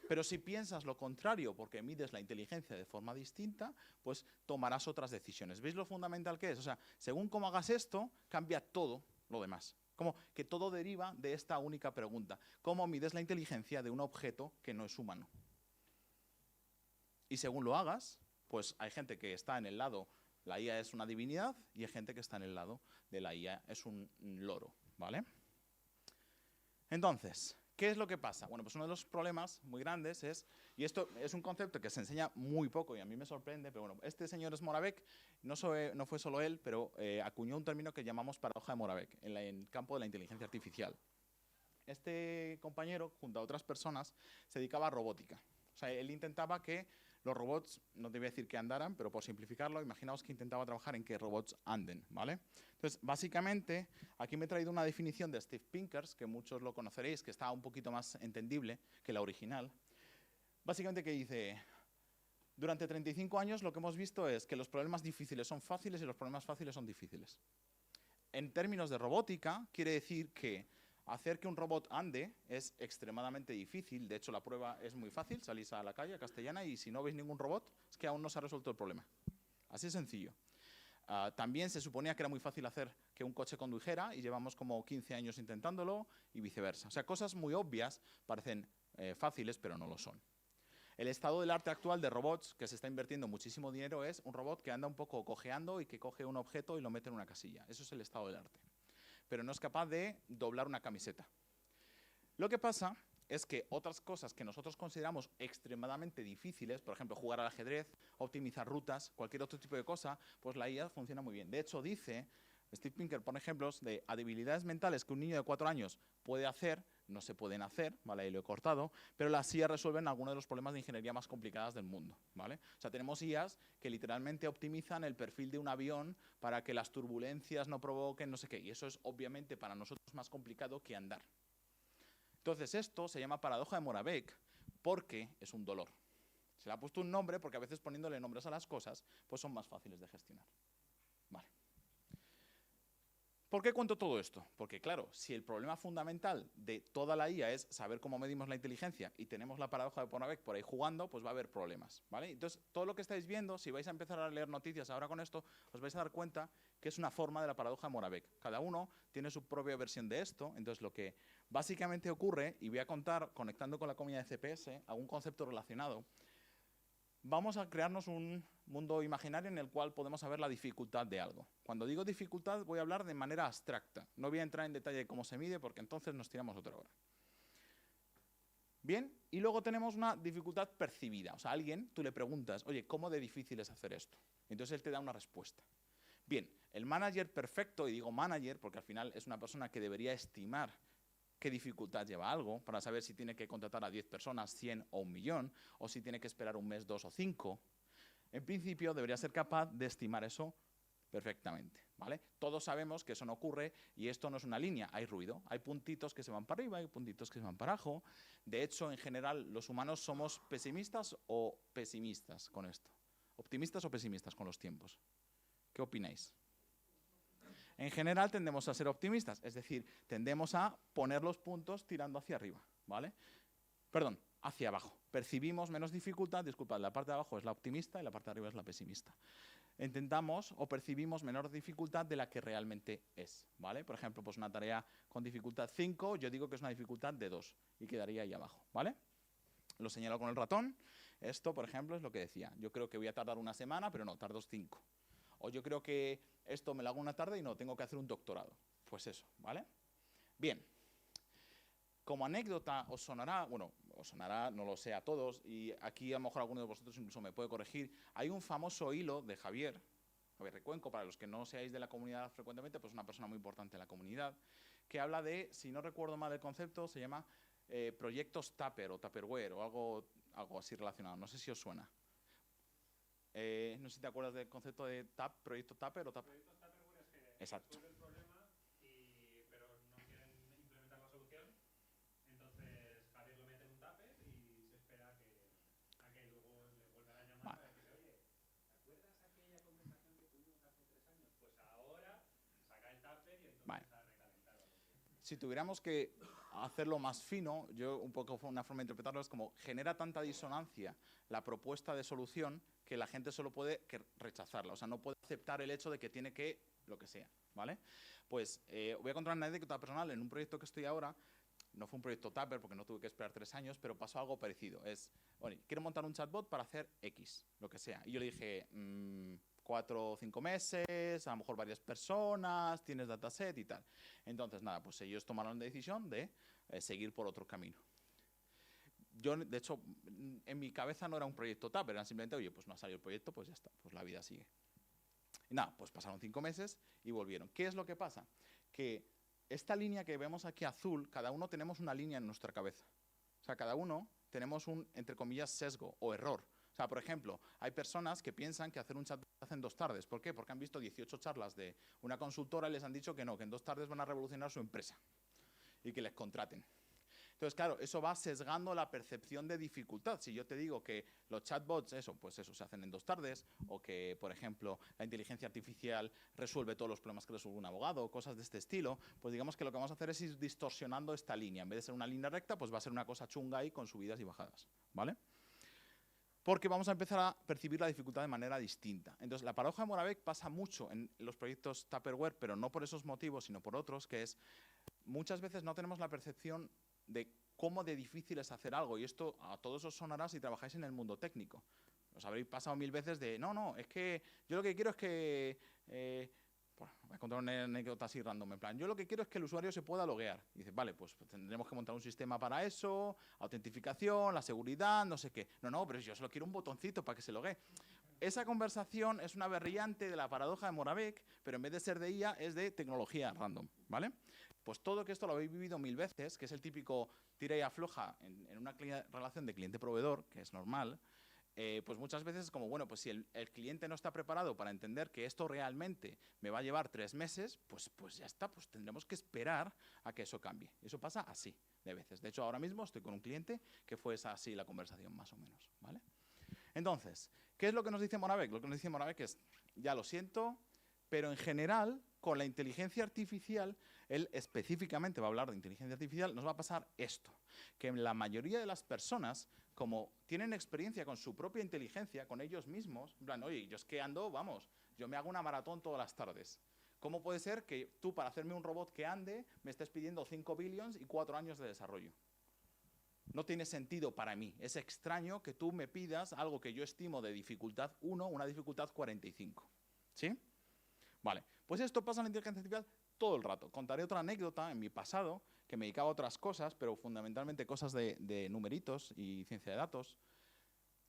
S2: Pero si piensas lo contrario porque mides la inteligencia de forma distinta, pues tomarás otras decisiones. ¿Veis lo fundamental que es? O sea, según cómo hagas esto, cambia todo lo demás. Como que todo deriva de esta única pregunta. ¿Cómo mides la inteligencia de un objeto que no es humano? Y según lo hagas, pues hay gente que está en el lado, la IA es una divinidad, y hay gente que está en el lado de la IA es un loro, ¿vale? Entonces, ¿qué es lo que pasa? Bueno, pues uno de los problemas muy grandes es, y esto es un concepto que se enseña muy poco y a mí me sorprende, pero bueno, este señor es Moravec, no fue solo él, pero acuñó un término que llamamos paradoja de Moravec en el campo de la inteligencia artificial. Este compañero, junto a otras personas, se dedicaba a robótica. O sea, él intentaba que los robots, no te voy a decir que andaran, pero por simplificarlo, imaginaos que intentaba trabajar en que robots anden, ¿vale? Entonces, básicamente, aquí me he traído una definición de Steve Pinkers, que muchos lo conoceréis, que está un poquito más entendible que la original. Básicamente, que dice, durante 35 años lo que hemos visto es que los problemas difíciles son fáciles y los problemas fáciles son difíciles. En términos de robótica, quiere decir que hacer que un robot ande es extremadamente difícil. De hecho, la prueba es muy fácil. Salís a la calle, a Castellana, y si no veis ningún robot, es que aún no se ha resuelto el problema. Así de sencillo. También se suponía que era muy fácil hacer que un coche condujera, y llevamos como 15 años intentándolo, y viceversa. O sea, cosas muy obvias parecen fáciles, pero no lo son. El estado del arte actual de robots, que se está invirtiendo muchísimo dinero, es un robot que anda un poco cojeando y que coge un objeto y lo mete en una casilla. Eso es el estado del arte. Pero no es capaz de doblar una camiseta. Lo que pasa es que otras cosas que nosotros consideramos extremadamente difíciles, por ejemplo, jugar al ajedrez, optimizar rutas, cualquier otro tipo de cosa, pues la IA funciona muy bien. De hecho, dice, Steve Pinker pone ejemplos de habilidades mentales que un niño de 4 años puede hacer, no se pueden hacer, ¿vale? Ahí lo he cortado, pero las IA resuelven algunos de los problemas de ingeniería más complicados del mundo, ¿vale? O sea, tenemos IAs que literalmente optimizan el perfil de un avión para que las turbulencias no provoquen no sé qué, y eso es obviamente para nosotros más complicado que andar. Entonces esto se llama paradoja de Moravec, porque es un dolor. Se le ha puesto un nombre porque a veces poniéndole nombres a las cosas pues son más fáciles de gestionar. Vale. ¿Por qué cuento todo esto? Porque claro, si el problema fundamental de toda la IA es saber cómo medimos la inteligencia y tenemos la paradoja de Moravec por ahí jugando, pues va a haber problemas, ¿vale? Entonces, todo lo que estáis viendo, si vais a empezar a leer noticias ahora con esto, os vais a dar cuenta que es una forma de la paradoja de Moravec. Cada uno tiene su propia versión de esto, entonces lo que básicamente ocurre, y voy a contar, conectando con la comunidad de CPS, algún concepto relacionado. Vamos a crearnos un mundo imaginario en el cual podemos saber la dificultad de algo. Cuando digo dificultad voy a hablar de manera abstracta. No voy a entrar en detalle de cómo se mide porque entonces nos tiramos otra hora. Bien, y luego tenemos una dificultad percibida. O sea, a alguien tú le preguntas, oye, ¿cómo de difícil es hacer esto? Entonces él te da una respuesta. Bien, el manager perfecto, y digo manager porque al final es una persona que debería estimar qué dificultad lleva algo, para saber si tiene que contratar a 10 personas, 100 o 1.000.000, o si tiene que esperar un mes, 2 o 5. En principio, debería ser capaz de estimar eso perfectamente, ¿vale? Todos sabemos que eso no ocurre y esto no es una línea, hay ruido. Hay puntitos que se van para arriba, hay puntitos que se van para abajo. De hecho, en general, los humanos somos pesimistas o pesimistas con esto. ¿Optimistas o pesimistas con los tiempos? ¿Qué opináis? En general tendemos a ser optimistas, es decir, tendemos a poner los puntos tirando hacia arriba, ¿vale? Perdón, hacia abajo. Percibimos menos dificultad, disculpad, la parte de abajo es la optimista y la parte de arriba es la pesimista. Intentamos o percibimos menor dificultad de la que realmente es, ¿vale? Por ejemplo, pues una tarea con dificultad 5, yo digo que es una dificultad de 2 y quedaría ahí abajo, ¿vale? Lo señalo con el ratón. Esto, por ejemplo, es lo que decía. Yo creo que voy a tardar una semana, pero no, tardo 5. O yo creo que esto me lo hago una tarde y no, tengo que hacer un doctorado. Pues eso, ¿vale? Bien. Como anécdota os sonará, no lo sé a todos, y aquí a lo mejor alguno de vosotros incluso me puede corregir, hay un famoso hilo de Javier Recuenco, para los que no seáis de la comunidad frecuentemente, pues es una persona muy importante en la comunidad, que habla de, si no recuerdo mal el concepto, se llama proyectos Tupper o Tupperware o algo así relacionado. No sé si os suena. No sé si te acuerdas del concepto de proyecto Tupper o Tupper.
S1: Proyectos Tupperware es que
S2: Exacto.
S1: resuelve el problema, pero no quieren implementar la solución. Entonces Javier lo mete en un Tupper y se espera a que luego le vuelvan a llamar para decirle, oye, ¿te acuerdas aquella conversación que tuvimos hace 3 años? Pues ahora saca el Tupper y entonces está recalentado.
S2: Si tuviéramos que hacerlo más fino, yo un poco una forma de interpretarlo es como genera tanta disonancia la propuesta de solución que la gente solo puede rechazarla, o sea, no puede aceptar el hecho de que tiene que lo que sea, ¿vale? Pues voy a contar una anécdota personal. En un proyecto que estoy ahora, no fue un proyecto Tupper porque no tuve que esperar 3 años, pero pasó algo parecido. Bueno, quiero montar un chatbot para hacer X, lo que sea. Y yo le dije, 4 o 5 meses, a lo mejor varias personas, tienes dataset y tal. Entonces, nada, pues ellos tomaron la decisión de seguir por otro camino. Yo, de hecho, en mi cabeza no era un proyecto Tupper, era simplemente, oye, pues no ha salido el proyecto, pues ya está, pues la vida sigue. Y nada, pues pasaron 5 meses y volvieron. ¿Qué es lo que pasa? Que esta línea que vemos aquí azul, cada uno tenemos una línea en nuestra cabeza. O sea, cada uno tenemos un, entre comillas, sesgo o error. O sea, por ejemplo, hay personas que piensan que hacer un chat hace en 2 tardes. ¿Por qué? Porque han visto 18 charlas de una consultora y les han dicho que no, que en 2 tardes van a revolucionar su empresa y que les contraten. Entonces, claro, eso va sesgando la percepción de dificultad. Si yo te digo que los chatbots, pues eso, se hacen en 2 tardes, o que, por ejemplo, la inteligencia artificial resuelve todos los problemas que resuelve un abogado, cosas de este estilo, pues digamos que lo que vamos a hacer es ir distorsionando esta línea. En vez de ser una línea recta, pues va a ser una cosa chunga ahí con subidas y bajadas, ¿vale? Porque vamos a empezar a percibir la dificultad de manera distinta. Entonces, la paradoja de Moravec pasa mucho en los proyectos Tupperware, pero no por esos motivos, sino por otros, que es, muchas veces no tenemos la percepción de cómo de difícil es hacer algo, y esto a todos os sonará si trabajáis en el mundo técnico. Os habréis pasado 1000 veces de, no, es que yo lo que quiero es que, voy a contar una anécdota así random, en plan, yo lo que quiero es que el usuario se pueda loguear. Y dices, vale, pues tendremos que montar un sistema para eso, autentificación, la seguridad, no sé qué. No, pero yo solo quiero un botoncito para que se loguee. Esa conversación es una variante de la paradoja de Moravec, pero en vez de ser de IA es de tecnología random, ¿vale? Pues todo que esto lo habéis vivido 1000 veces, que es el típico tira y afloja en una relación de cliente-proveedor, que es normal, pues muchas veces es como, bueno, pues si el cliente no está preparado para entender que esto realmente me va a llevar 3 meses, pues ya está, pues tendremos que esperar a que eso cambie. Eso pasa así de veces. De hecho, ahora mismo estoy con un cliente que fue así la conversación, más o menos, ¿vale? Entonces, ¿qué es lo que nos dice Moravec? Lo que nos dice Moravec es, ya lo siento, pero en general, con la inteligencia artificial, él específicamente va a hablar de inteligencia artificial, nos va a pasar esto, que la mayoría de las personas, como tienen experiencia con su propia inteligencia, con ellos mismos, en plan, oye, yo es que ando, vamos, yo me hago una maratón todas las tardes. ¿Cómo puede ser que tú, para hacerme un robot que ande, me estés pidiendo 5 billions y 4 años de desarrollo? No tiene sentido para mí. Es extraño que tú me pidas algo que yo estimo de dificultad 1, una dificultad 45. ¿Sí? Vale, pues esto pasa en la inteligencia artificial todo el rato. Contaré otra anécdota en mi pasado, que me dedicaba a otras cosas, pero fundamentalmente cosas de numeritos y ciencia de datos.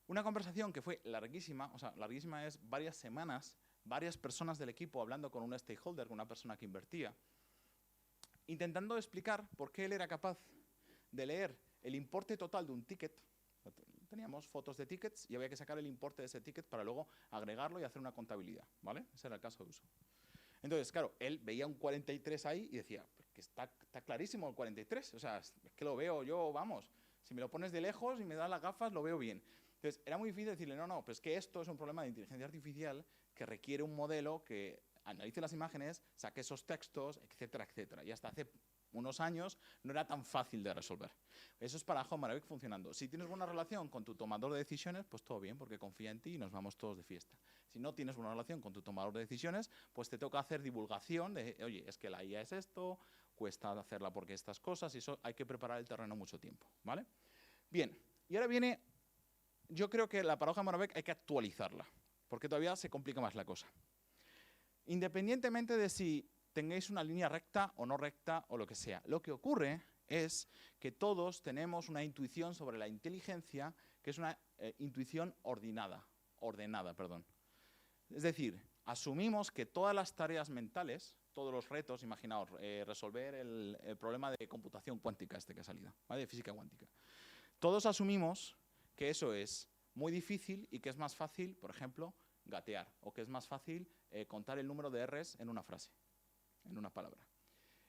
S2: Una conversación que fue larguísima, o sea, larguísima es varias semanas, varias personas del equipo hablando con un stakeholder, con una persona que invertía, intentando explicar por qué él era capaz de leer el importe total de un ticket. Teníamos fotos de tickets y había que sacar el importe de ese ticket para luego agregarlo y hacer una contabilidad, ¿vale? Ese era el caso de uso. Entonces, claro, él veía un 43 ahí y decía, que está clarísimo el 43, o sea, es que lo veo yo, vamos, si me lo pones de lejos y me das las gafas, lo veo bien. Entonces, era muy difícil decirle, no, pues que esto es un problema de inteligencia artificial que requiere un modelo que analice las imágenes, saque esos textos, etcétera, etcétera. Y hasta hace unos años no era tan fácil de resolver. Eso es para Moravec funcionando. Si tienes buena relación con tu tomador de decisiones, pues todo bien, porque confía en ti y nos vamos todos de fiesta. Si no tienes buena relación con tu tomador de decisiones, pues te toca hacer divulgación de, oye, es que la IA es esto, cuesta hacerla porque estas cosas, y eso hay que preparar el terreno mucho tiempo, ¿vale? Bien, y ahora viene, yo creo que la paradoja de Moravec hay que actualizarla, porque todavía se complica más la cosa. Independientemente de si tengáis una línea recta o no recta o lo que sea, lo que ocurre es que todos tenemos una intuición sobre la inteligencia que es una intuición ordenada. Es decir, asumimos que todas las tareas mentales, todos los retos, imaginaos, resolver el problema de computación cuántica que ha salido, ¿vale? De física cuántica. Todos asumimos que eso es muy difícil y que es más fácil, por ejemplo, gatear, o que es más fácil contar el número de R's en una frase, en una palabra.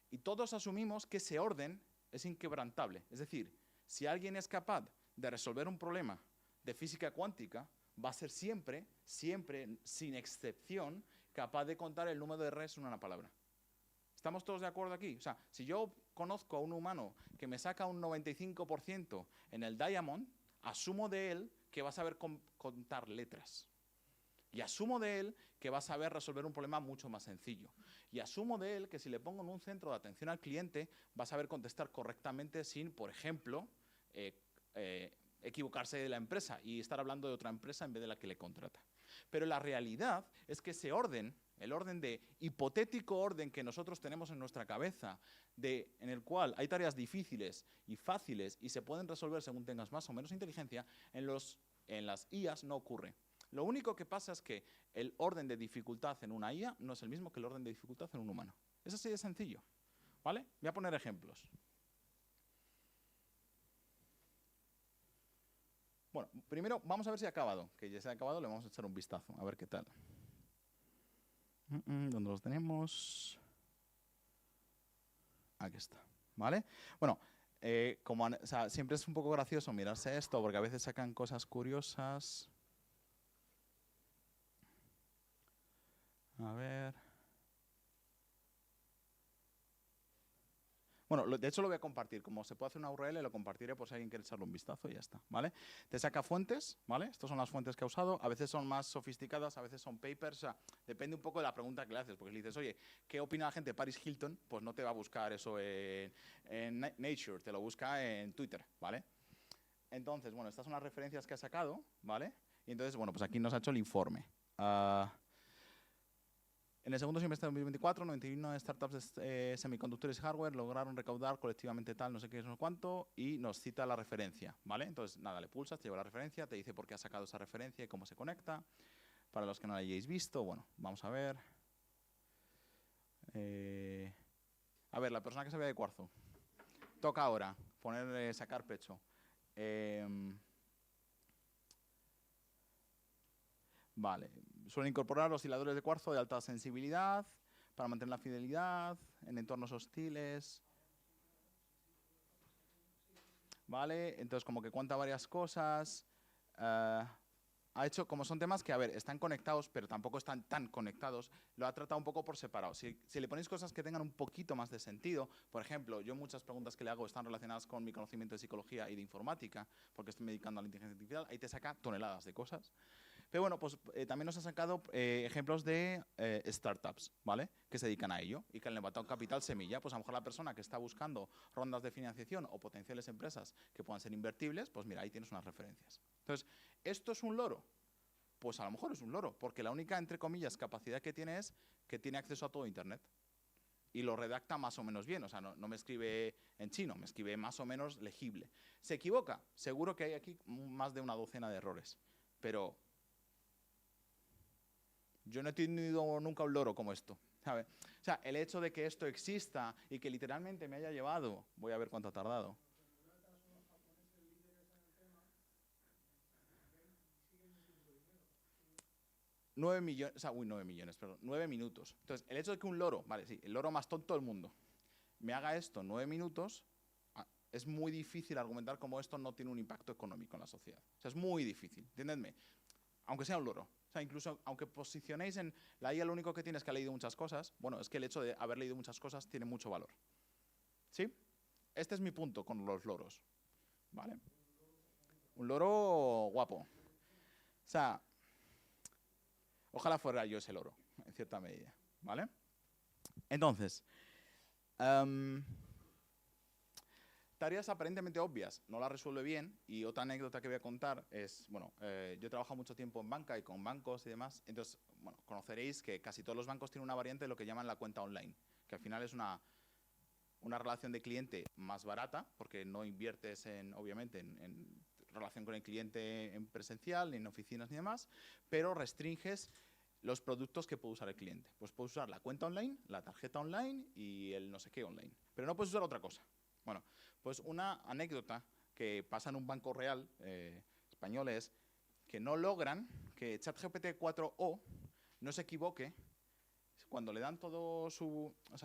S2: Y todos asumimos que ese orden es inquebrantable. Es decir, si alguien es capaz de resolver un problema de física cuántica, va a ser siempre, sin excepción, capaz de contar el número de R's en una palabra. ¿Estamos todos de acuerdo aquí? O sea, si yo conozco a un humano que me saca un 95% en el Diamond, asumo de él que va a saber contar letras. Y asumo de él que va a saber resolver un problema mucho más sencillo. Y asumo de él que si le pongo en un centro de atención al cliente, va a saber contestar correctamente sin, por ejemplo, equivocarse de la empresa y estar hablando de otra empresa en vez de la que le contrata. Pero la realidad es que ese orden, el orden de hipotético orden que nosotros tenemos en nuestra cabeza, en el cual hay tareas difíciles y fáciles y se pueden resolver según tengas más o menos inteligencia, en las IAs no ocurre. Lo único que pasa es que el orden de dificultad en una IA no es el mismo que el orden de dificultad en un humano. Es así de sencillo, ¿vale? Voy a poner ejemplos. Bueno, primero vamos a ver si ha acabado. Que ya se ha acabado, le vamos a echar un vistazo, a ver qué tal. ¿Dónde los tenemos? Aquí está, ¿vale? Bueno, o sea, siempre es un poco gracioso mirarse esto, porque a veces sacan cosas curiosas. A ver. Bueno, de hecho lo voy a compartir. Como se puede hacer una URL, lo compartiré por si alguien quiere echarle un vistazo y ya está, ¿vale? Te saca fuentes, ¿vale? Estas son las fuentes que ha usado. A veces son más sofisticadas, a veces son papers. O sea, depende un poco de la pregunta que le haces. Porque si le dices, oye, ¿qué opina la gente de Paris Hilton? Pues no te va a buscar eso en Nature, te lo busca en Twitter, ¿vale? Entonces, bueno, estas son las referencias que ha sacado, ¿vale? Y entonces, bueno, pues aquí nos ha hecho el informe. En el segundo semestre de 2024, 91 startups de semiconductores y hardware lograron recaudar colectivamente tal, no sé qué, no sé cuánto, y nos cita la referencia, ¿vale? Entonces, nada, le pulsas, te lleva la referencia, te dice por qué ha sacado esa referencia y cómo se conecta. Para los que no la hayáis visto, bueno, vamos a ver. A ver, la persona que se vea de cuarzo. Toca ahora sacar pecho. Vale. Suelen incorporar osciladores de cuarzo de alta sensibilidad para mantener la fidelidad en entornos hostiles. Vale, entonces como que cuenta varias cosas. Ha hecho, como son temas que, a ver, están conectados, pero tampoco están tan conectados, lo ha tratado un poco por separado. Si le ponéis cosas que tengan un poquito más de sentido, por ejemplo, yo muchas preguntas que le hago están relacionadas con mi conocimiento de psicología y de informática, porque estoy me dedicando a la inteligencia artificial, ahí te saca toneladas de cosas. Pero bueno, pues también nos ha sacado ejemplos de startups, ¿vale? Que se dedican a ello y que han levantado capital semilla. Pues a lo mejor la persona que está buscando rondas de financiación o potenciales empresas que puedan ser invertibles, pues mira, ahí tienes unas referencias. Entonces, ¿esto es un loro? Pues a lo mejor es un loro, porque la única, entre comillas, capacidad que tiene es que tiene acceso a todo Internet. Y lo redacta más o menos bien, o sea, no me escribe en chino, me escribe más o menos legible. ¿Se equivoca? Seguro que hay aquí más de una docena de errores, pero yo no he tenido nunca un loro como esto, ¿sabes? O sea, el hecho de que esto exista y que literalmente me haya llevado, voy a ver cuánto ha tardado. 9 millones, o sea, 9 millones, perdón, 9 minutos. Entonces, el hecho de que un loro, vale, sí, el loro más tonto del mundo, me haga esto 9 minutos, es muy difícil argumentar cómo esto no tiene un impacto económico en la sociedad. O sea, es muy difícil, ¿entendedme? Aunque sea un loro. O sea, incluso aunque posicionéis en la IA lo único que tiene es que ha leído muchas cosas, bueno, es que el hecho de haber leído muchas cosas tiene mucho valor. ¿Sí? Este es mi punto con los loros. ¿Vale? Un loro guapo. O sea, ojalá fuera yo ese loro, en cierta medida. ¿Vale? Entonces, tareas aparentemente obvias, no las resuelve bien. Y otra anécdota que voy a contar es, bueno, yo he trabajado mucho tiempo en banca y con bancos y demás. Entonces, bueno, conoceréis que casi todos los bancos tienen una variante de lo que llaman la cuenta online, que al final es una relación de cliente más barata, porque no inviertes obviamente en relación con el cliente en presencial, ni en oficinas ni demás, pero restringes los productos que puede usar el cliente. Pues puedes usar la cuenta online, la tarjeta online y el no sé qué online, pero no puedes usar otra cosa. Bueno, pues una anécdota que pasa en un banco real español es que no logran que ChatGPT 4o no se equivoque cuando le dan todo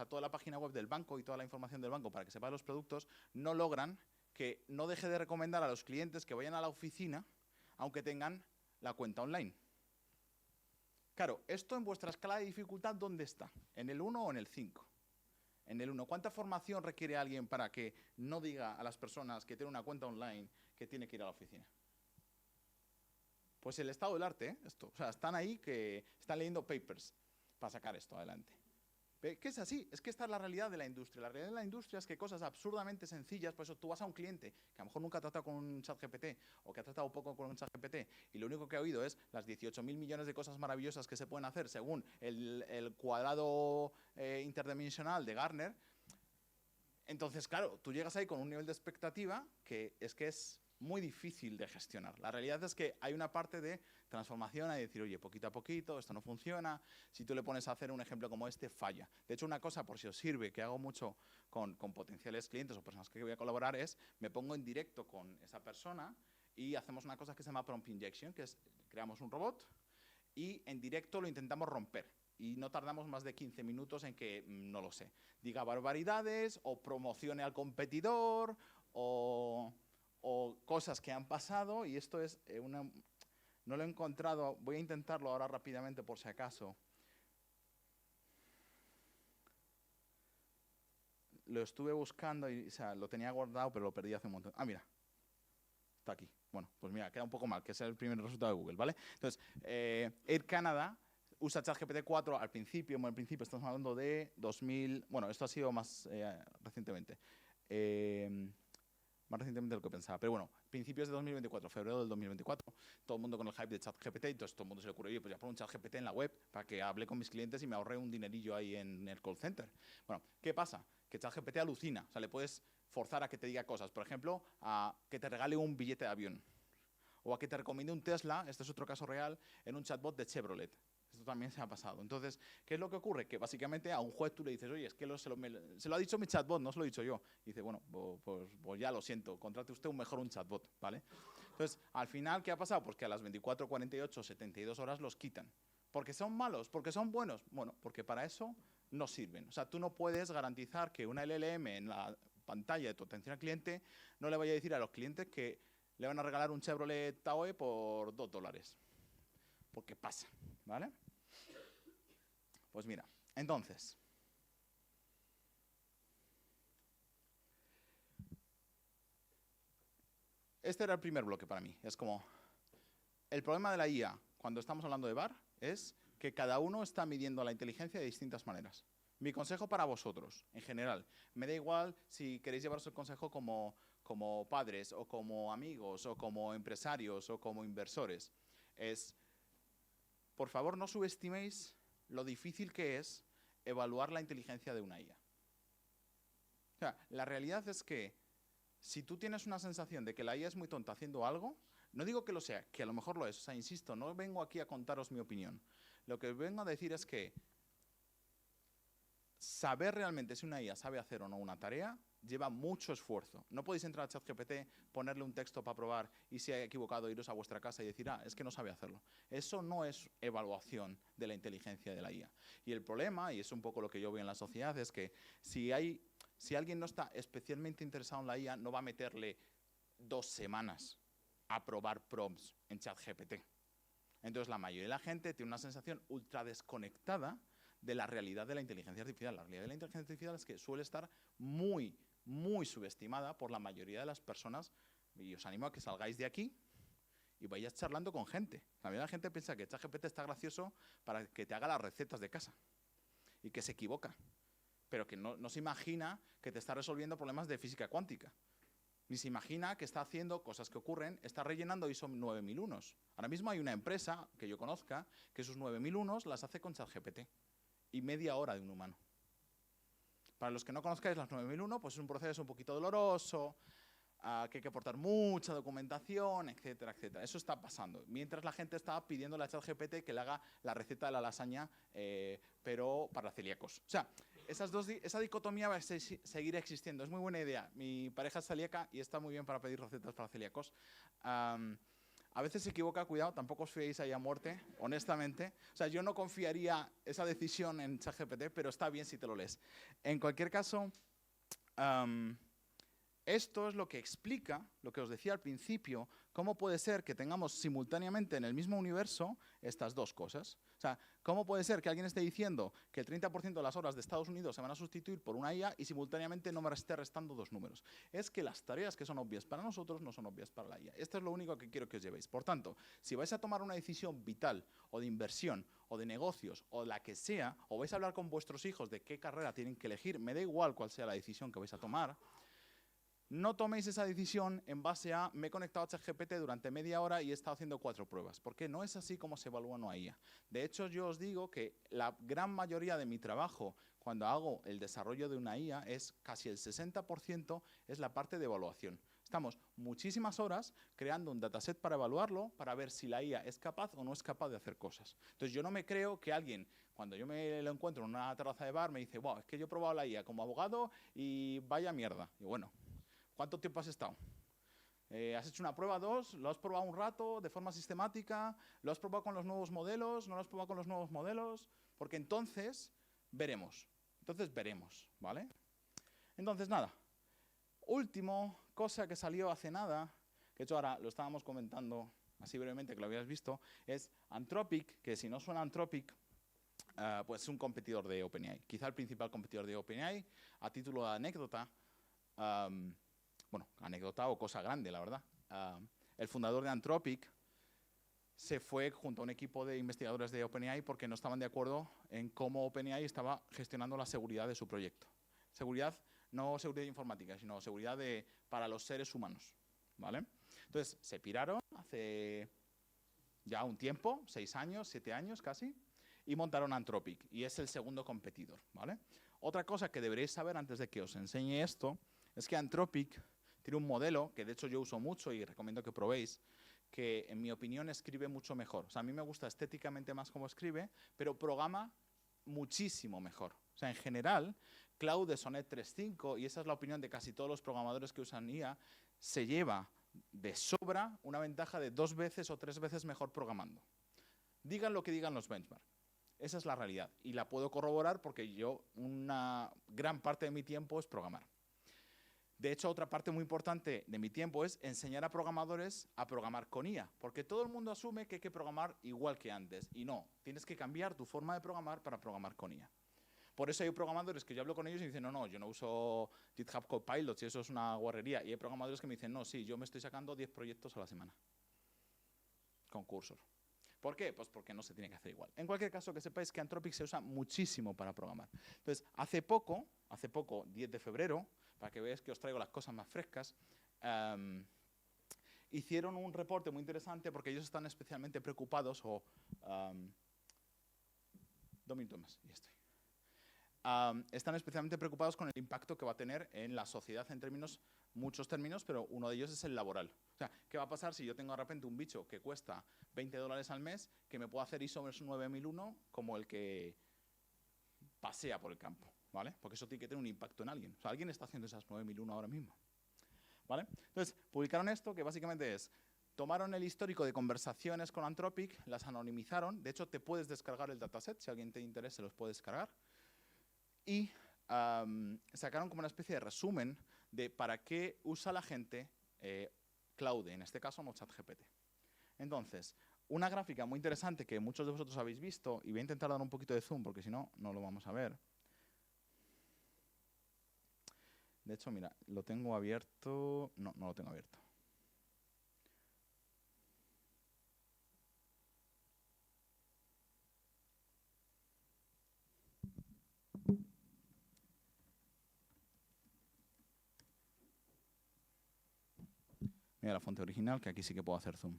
S2: toda la página web del banco y toda la información del banco para que sepa los productos, no logran que no deje de recomendar a los clientes que vayan a la oficina aunque tengan la cuenta online. Claro, esto en vuestra escala de dificultad, ¿dónde está? ¿En el 1 o en el 5? En el 1, ¿cuánta formación requiere alguien para que no diga a las personas que tienen una cuenta online que tiene que ir a la oficina? Pues el estado del arte, ¿eh? Esto. O sea, están ahí que están leyendo papers para sacar esto adelante. ¿Qué es así? Es que esta es la realidad de la industria. La realidad de la industria es que cosas absurdamente sencillas, por eso tú vas a un cliente que a lo mejor nunca ha tratado con un ChatGPT o que ha tratado poco con un ChatGPT y lo único que ha oído es las 18.000 millones de cosas maravillosas que se pueden hacer según el cuadrado interdimensional de Gartner. Entonces, claro, tú llegas ahí con un nivel de expectativa que es muy difícil de gestionar. La realidad es que hay una parte de transformación, hay decir, oye, poquito a poquito, esto no funciona. Si tú le pones a hacer un ejemplo como este, falla. De hecho, una cosa, por si os sirve, que hago mucho con potenciales clientes o personas que voy a colaborar, es me pongo en directo con esa persona y hacemos una cosa que se llama prompt injection, que es creamos un robot y en directo lo intentamos romper. Y no tardamos más de 15 minutos en que, no lo sé, diga barbaridades o promocione al competidor o cosas que han pasado. Y esto es no lo he encontrado, voy a intentarlo ahora rápidamente por si acaso. Lo estuve buscando y lo tenía guardado, pero lo perdí hace un montón. Ah, mira, está aquí. Bueno, pues mira, queda un poco mal, que es el primer resultado de Google, ¿vale? Entonces, Air Canada usa ChatGPT 4 al principio, estamos hablando de 2000, bueno, esto ha sido más recientemente. Más recientemente de lo que pensaba. Pero bueno, principios de 2024, febrero del 2024, todo el mundo con el hype de ChatGPT, entonces todo el mundo se le ocurrió, oye, pues ya pongo un ChatGPT en la web para que hable con mis clientes y me ahorré un dinerillo ahí en el call center. Bueno, ¿qué pasa? Que ChatGPT alucina, o sea, le puedes forzar a que te diga cosas, por ejemplo, a que te regale un billete de avión o a que te recomiende un Tesla, este es otro caso real, en un chatbot de Chevrolet. Esto también se ha pasado. Entonces, ¿qué es lo que ocurre? Que básicamente a un juez tú le dices, oye, es que se lo ha dicho mi chatbot, no se lo he dicho yo. Y dice, bueno, pues ya lo siento, contrate usted un chatbot, ¿vale? Entonces, al final, ¿qué ha pasado? Pues que a las 24, 48, 72 horas los quitan. ¿Porque son malos? ¿Porque son buenos? Bueno, porque para eso no sirven. O sea, tú no puedes garantizar que una LLM en la pantalla de tu atención al cliente no le vaya a decir a los clientes que le van a regalar un Chevrolet Tahoe por $2. Porque pasa, ¿vale? Pues mira, entonces, este era el primer bloque para mí. Es como, el problema de la IA, cuando estamos hablando de VAR, es que cada uno está midiendo la inteligencia de distintas maneras. Mi consejo para vosotros, en general, me da igual si queréis llevaros el consejo como padres, o como amigos, o como empresarios, o como inversores, es, por favor, no subestiméis lo difícil que es evaluar la inteligencia de una IA. O sea, la realidad es que si tú tienes una sensación de que la IA es muy tonta haciendo algo, no digo que lo sea, que a lo mejor lo es. O sea, insisto, no vengo aquí a contaros mi opinión. Lo que vengo a decir es que saber realmente si una IA sabe hacer o no una tarea lleva mucho esfuerzo. No podéis entrar a ChatGPT, ponerle un texto para probar y si ha equivocado iros a vuestra casa y decir, es que no sabe hacerlo. Eso no es evaluación de la inteligencia de la IA. Y el problema, y es un poco lo que yo veo en la sociedad, es que si alguien no está especialmente interesado en la IA, no va a meterle 2 semanas a probar prompts en ChatGPT. Entonces la mayoría de la gente tiene una sensación ultra desconectada de la realidad de la inteligencia artificial. La realidad de la inteligencia artificial es que suele estar muy, muy subestimada por la mayoría de las personas, y os animo a que salgáis de aquí y vayáis charlando con gente. La mayoría de la gente piensa que ChatGPT está gracioso para que te haga las recetas de casa y que se equivoca, pero que no se imagina que te está resolviendo problemas de física cuántica. Ni se imagina que está haciendo cosas que ocurren, está rellenando ISO 9001. Ahora mismo hay una empresa que yo conozca que sus 9001 las hace con ChatGPT y media hora de un humano. Para los que no conozcáis las 9001, pues es un proceso un poquito doloroso, que hay que aportar mucha documentación, etcétera, etcétera. Eso está pasando. Mientras la gente está pidiéndole a ChatGPT que le haga la receta de la lasaña, pero para celíacos. O sea, esa dicotomía va a seguir existiendo. Es muy buena idea. Mi pareja es celíaca y está muy bien para pedir recetas para celíacos. A veces se equivoca, cuidado, tampoco os fiéis ahí a muerte, honestamente. O sea, yo no confiaría esa decisión en ChatGPT, pero está bien si te lo lees. En cualquier caso, esto es lo que explica, lo que os decía al principio, cómo puede ser que tengamos simultáneamente en el mismo universo estas dos cosas. O sea, cómo puede ser que alguien esté diciendo que el 30% de las horas de Estados Unidos se van a sustituir por una IA y simultáneamente no me esté restando 2 números. Es que las tareas que son obvias para nosotros no son obvias para la IA. Esto es lo único que quiero que os llevéis. Por tanto, si vais a tomar una decisión vital o de inversión o de negocios o la que sea, o vais a hablar con vuestros hijos de qué carrera tienen que elegir, me da igual cuál sea la decisión que vais a tomar, no toméis esa decisión en base a me he conectado a ChatGPT durante media hora y he estado haciendo 4 pruebas, porque no es así como se evalúa una IA. De hecho, yo os digo que la gran mayoría de mi trabajo cuando hago el desarrollo de una IA es casi el 60% es la parte de evaluación. Estamos muchísimas horas creando un dataset para evaluarlo, para ver si la IA es capaz o no es capaz de hacer cosas. Entonces, yo no me creo que alguien, cuando yo me lo encuentro en una terraza de bar, me dice, wow, es que yo he probado la IA como abogado y vaya mierda. Y bueno, ¿cuánto tiempo has estado? ¿Has hecho una prueba 2? ¿Lo has probado un rato de forma sistemática? ¿Lo has probado con los nuevos modelos? ¿No lo has probado con los nuevos modelos? Porque entonces veremos. ¿Vale? Entonces, nada. Último cosa que salió hace nada, que de hecho ahora lo estábamos comentando así brevemente, que lo habías visto, es Anthropic, que si no suena Anthropic, pues es un competidor de OpenAI. Quizá el principal competidor de OpenAI. A título de anécdota, bueno, anécdota o cosa grande, la verdad. El fundador de Anthropic se fue junto a un equipo de investigadores de OpenAI porque no estaban de acuerdo en cómo OpenAI estaba gestionando la seguridad de su proyecto. Seguridad, no seguridad informática, sino seguridad para los seres humanos, ¿vale? Entonces, se piraron hace ya un tiempo, 6 años, 7 años casi, y montaron Anthropic, y es el segundo competidor, ¿vale? Otra cosa que deberéis saber antes de que os enseñe esto es que Anthropic tiene un modelo, que de hecho yo uso mucho y recomiendo que probéis, que en mi opinión escribe mucho mejor. O sea, a mí me gusta estéticamente más cómo escribe, pero programa muchísimo mejor. O sea, en general, Claude de Sonnet 3.5, y esa es la opinión de casi todos los programadores que usan IA, se lleva de sobra una ventaja de 2 veces o 3 veces mejor programando. Digan lo que digan los benchmarks. Esa es la realidad. Y la puedo corroborar porque yo, una gran parte de mi tiempo es programar. De hecho, otra parte muy importante de mi tiempo es enseñar a programadores a programar con IA. Porque todo el mundo asume que hay que programar igual que antes. Y no, tienes que cambiar tu forma de programar para programar con IA. Por eso hay programadores que yo hablo con ellos y dicen, no, yo no uso GitHub Copilot, si eso es una guarrería. Y hay programadores que me dicen, no, sí, yo me estoy sacando 10 proyectos a la semana con Cursor. ¿Por qué? Pues porque no se tiene que hacer igual. En cualquier caso, que sepáis que Anthropic se usa muchísimo para programar. Entonces, hace poco, 10 de febrero, para que veáis que os traigo las cosas más frescas, hicieron un reporte muy interesante porque ellos están especialmente preocupados, 2 minutos más, y estoy. Están especialmente preocupados con el impacto que va a tener en la sociedad en muchos términos, pero uno de ellos es el laboral. O sea, ¿qué va a pasar si yo tengo de repente un bicho que cuesta $20 al mes que me puede hacer ISO 9001 como el que pasea por el campo? ¿Vale? Porque eso tiene que tener un impacto en alguien. O sea, alguien está haciendo esas 9001 ahora mismo. ¿Vale? Entonces, publicaron esto que básicamente es, tomaron el histórico de conversaciones con Anthropic, las anonimizaron. De hecho, te puedes descargar el dataset, si a alguien te interesa, los puedes descargar. Y sacaron como una especie de resumen de para qué usa la gente Claude, en este caso no ChatGPT. Entonces, una gráfica muy interesante que muchos de vosotros habéis visto, y voy a intentar dar un poquito de zoom porque si no, no lo vamos a ver. De hecho, mira, lo tengo abierto. No, no lo tengo abierto. Mira la fuente original, que aquí sí que puedo hacer zoom.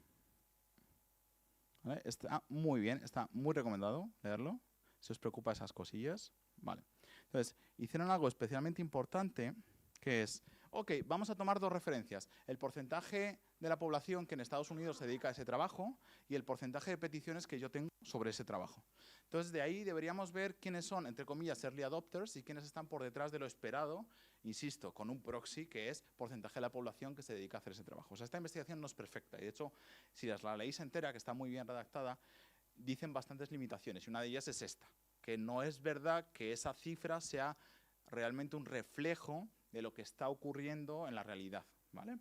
S2: ¿Vale? Está muy bien, está muy recomendado leerlo. Si os preocupa esas cosillas. Vale. Entonces, hicieron algo especialmente importante, que es, ok, vamos a tomar 2 referencias. El porcentaje de la población que en Estados Unidos se dedica a ese trabajo y el porcentaje de peticiones que yo tengo sobre ese trabajo. Entonces, de ahí deberíamos ver quiénes son, entre comillas, early adopters y quiénes están por detrás de lo esperado, insisto, con un proxy que es porcentaje de la población que se dedica a hacer ese trabajo. O sea, esta investigación no es perfecta. Y de hecho, si la leéis entera, que está muy bien redactada, dicen bastantes limitaciones. Y una de ellas es esta, que no es verdad que esa cifra sea realmente un reflejo de lo que está ocurriendo en la realidad, ¿vale?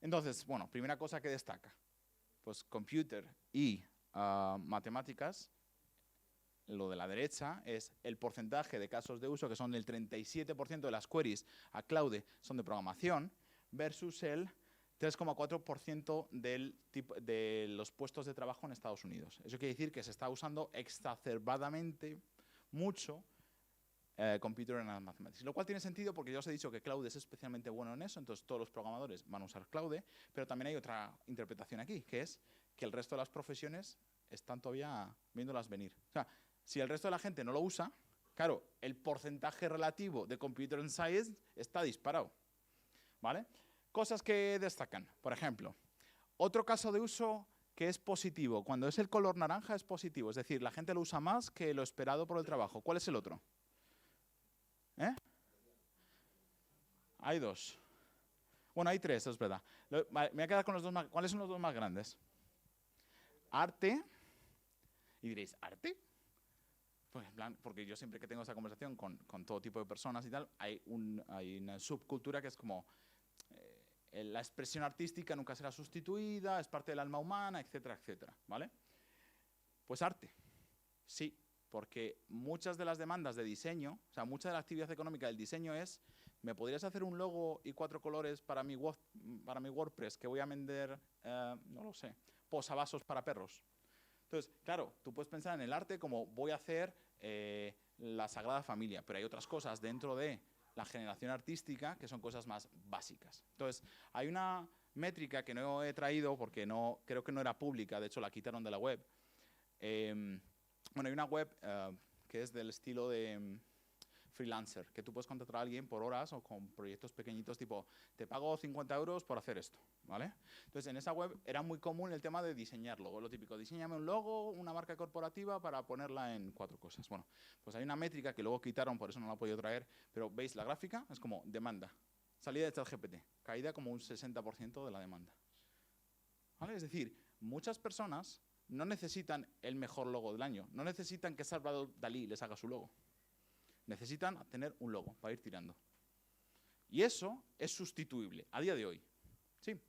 S2: Entonces, bueno, primera cosa que destaca, pues computer y matemáticas, lo de la derecha es el porcentaje de casos de uso, que son el 37% de las queries a Claude son de programación, versus el 3,4% de los puestos de trabajo en Estados Unidos. Eso quiere decir que se está usando exacerbadamente mucho Computer and Mathematics. Lo cual tiene sentido porque ya os he dicho que Claude es especialmente bueno en eso, entonces todos los programadores van a usar Claude, pero también hay otra interpretación aquí, que es que el resto de las profesiones están todavía viéndolas venir. O sea, si el resto de la gente no lo usa, claro, el porcentaje relativo de Computer and Science está disparado. ¿Vale? Cosas que destacan, por ejemplo, otro caso de uso que es positivo. Cuando es el color naranja es positivo, es decir, la gente lo usa más que lo esperado por el trabajo. ¿Cuál es el otro? Hay 2. Bueno, hay 3, es verdad. Me voy a quedar con los 2 más. ¿Cuáles son los 2 más grandes? Arte. Y diréis, ¿arte? Pues en plan, porque yo siempre que tengo esa conversación con todo tipo de personas y tal, hay una subcultura que es como la expresión artística nunca será sustituida, es parte del alma humana, etcétera, etcétera, ¿vale? Pues arte, sí, porque muchas de las demandas de diseño, o sea, mucha de la actividad económica del diseño es, ¿me podrías hacer un logo y 4 colores para mi WordPress que voy a vender, no lo sé, posavasos para perros? Entonces, claro, tú puedes pensar en el arte como voy a hacer la Sagrada Familia, pero hay otras cosas dentro de la generación artística que son cosas más básicas. Entonces, hay una métrica que no he traído porque no, creo que no era pública, de hecho la quitaron de la web. Bueno, hay una web que es del estilo de freelancer, que tú puedes contratar a alguien por horas o con proyectos pequeñitos tipo, te pago 50 euros por hacer esto, ¿vale? Entonces, en esa web era muy común el tema de diseñar logo, lo típico, diseñame un logo, una marca corporativa para ponerla en 4 cosas. Bueno, pues hay una métrica que luego quitaron, por eso no la he podido traer, pero veis la gráfica, es como demanda. salida de ChatGPT, caída como un 60% de la demanda. ¿Vale? Es decir, muchas personas no necesitan el mejor logo del año, no necesitan que Salvador Dalí les haga su logo. Necesitan tener un logo para ir tirando. Y eso es sustituible a día de hoy. Sí.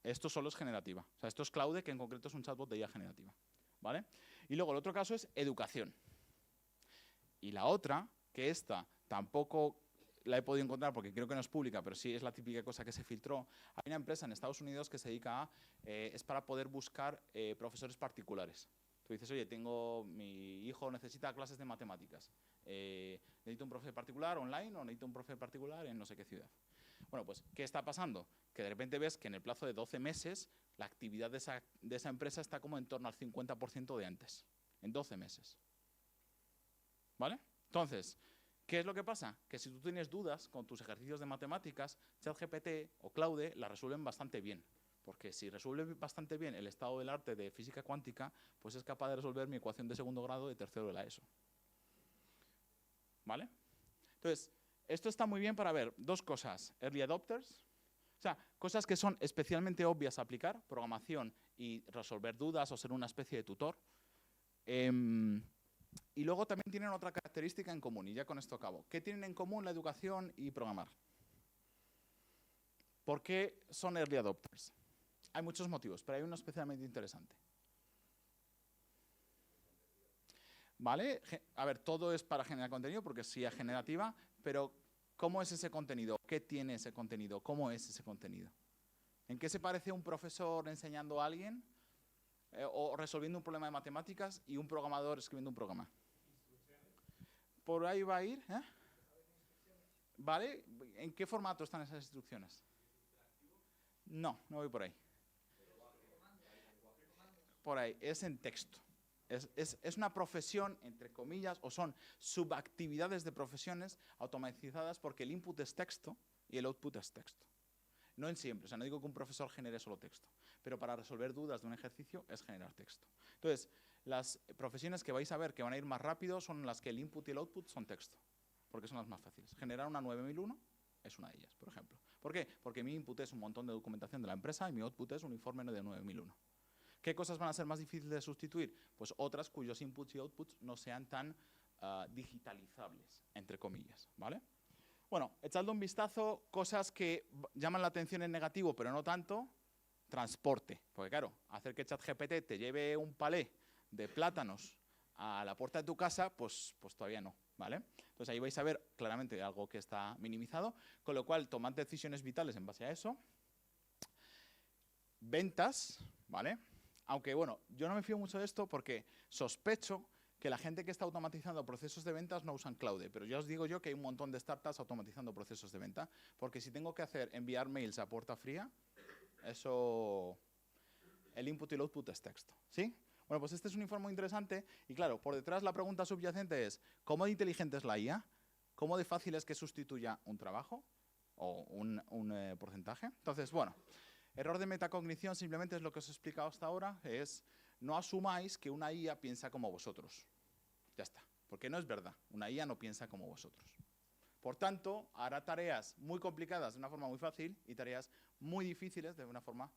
S2: Esto solo es generativa. O sea, esto es Claude, que en concreto es un chatbot de IA generativa. ¿Vale? Y luego el otro caso es educación. Y la otra, que esta tampoco la he podido encontrar porque creo que no es pública, pero sí es la típica cosa que se filtró. Hay una empresa en Estados Unidos que se dedica a, es para poder buscar profesores particulares. Tú dices, oye, mi hijo necesita clases de matemáticas. ¿Necesito un profesor particular online o necesito un profesor particular en no sé qué ciudad? Bueno, pues, ¿qué está pasando? Que de repente ves que en el plazo de 12 meses la actividad de esa empresa está como en torno al 50% de antes. En 12 meses. ¿Vale? Entonces, ¿qué es lo que pasa? Que si tú tienes dudas con tus ejercicios de matemáticas, ChatGPT o Claude la resuelven bastante bien. Porque si resuelve bastante bien el estado del arte de física cuántica, pues es capaz de resolver mi ecuación de segundo grado de tercero de la ESO. ¿Vale? Entonces, esto está muy bien para ver dos cosas. Early adopters, o sea, cosas que son especialmente obvias a aplicar, programación y resolver dudas o ser una especie de tutor. Y luego también tienen otra característica en común, y ya con esto acabo. ¿Qué tienen en común la educación y programar? ¿Por qué son early adopters? Hay muchos motivos, pero hay uno especialmente interesante. ¿Vale? A ver, todo es para generar contenido, porque sí es generativa, pero ¿cómo es ese contenido? ¿Qué tiene ese contenido? ¿Cómo es ese contenido? ¿En qué se parece un profesor enseñando a alguien o resolviendo un problema de matemáticas y un programador escribiendo un programa? Por ahí va a ir, ¿eh? ¿Vale? ¿En qué formato están esas instrucciones? No, no voy por ahí. Por ahí, es en texto. Es una profesión, entre comillas, o son subactividades de profesiones automatizadas porque el input es texto y el output es texto. No en siempre, o sea, no digo que un profesor genere solo texto, pero para resolver dudas de un ejercicio es generar texto. Entonces, las profesiones que vais a ver que van a ir más rápido son las que el input y el output son texto, porque son las más fáciles. Generar una 9001 es una de ellas, por ejemplo. ¿Por qué? Porque mi input es un montón de documentación de la empresa y mi output es un informe de 9001. ¿Qué cosas van a ser más difíciles de sustituir? Pues otras cuyos inputs y outputs no sean tan digitalizables, entre comillas, ¿vale? Bueno, echando un vistazo, cosas que llaman la atención en negativo, pero no tanto. Transporte, porque claro, hacer que ChatGPT te lleve un palé de plátanos a la puerta de tu casa, pues todavía no, ¿vale? Entonces ahí vais a ver claramente algo que está minimizado, con lo cual tomad decisiones vitales en base a eso. Ventas, ¿vale? Aunque bueno, yo no me fío mucho de esto porque sospecho que la gente que está automatizando procesos de ventas no usan Claude, pero ya os digo yo que hay un montón de startups automatizando procesos de venta, porque si tengo que enviar mails a puerta fría, eso, el input y el output es texto, ¿sí? Bueno, pues este es un informe muy interesante y claro, por detrás la pregunta subyacente es, ¿cómo de inteligente es la IA? ¿Cómo de fácil es que sustituya un trabajo o un porcentaje? Entonces, bueno, error de metacognición simplemente es lo que os he explicado hasta ahora, es no asumáis que una IA piensa como vosotros. Ya está, porque no es verdad, una IA no piensa como vosotros. Por tanto, hará tareas muy complicadas de una forma muy fácil y tareas muy difíciles de una forma,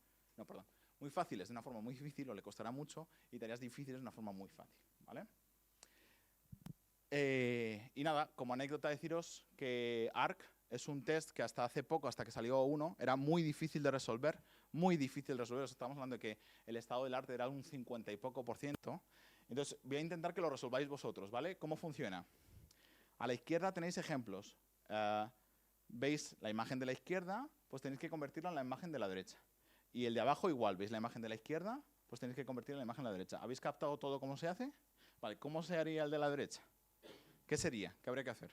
S2: muy fáciles de una forma muy difícil o le costará mucho y tareas difíciles de una forma muy fácil, ¿vale? Y nada, como anécdota deciros que ARC es un test que hasta hace poco, hasta que salió uno, era muy difícil de resolver, muy difícil de resolver. O sea, estamos hablando de que el estado del arte era un 50 y poco %. Entonces, voy a intentar que lo resolváis vosotros, ¿vale? ¿Cómo funciona? A la izquierda tenéis ejemplos. ¿Veis la imagen de la izquierda? Pues tenéis que convertirla en la imagen de la derecha. Y el de abajo igual. ¿Veis la imagen de la izquierda? Pues tenéis que convertirla en la imagen de la derecha. ¿Habéis captado todo cómo se hace? Vale, ¿cómo se haría el de la derecha? ¿Qué sería? ¿Qué habría que hacer?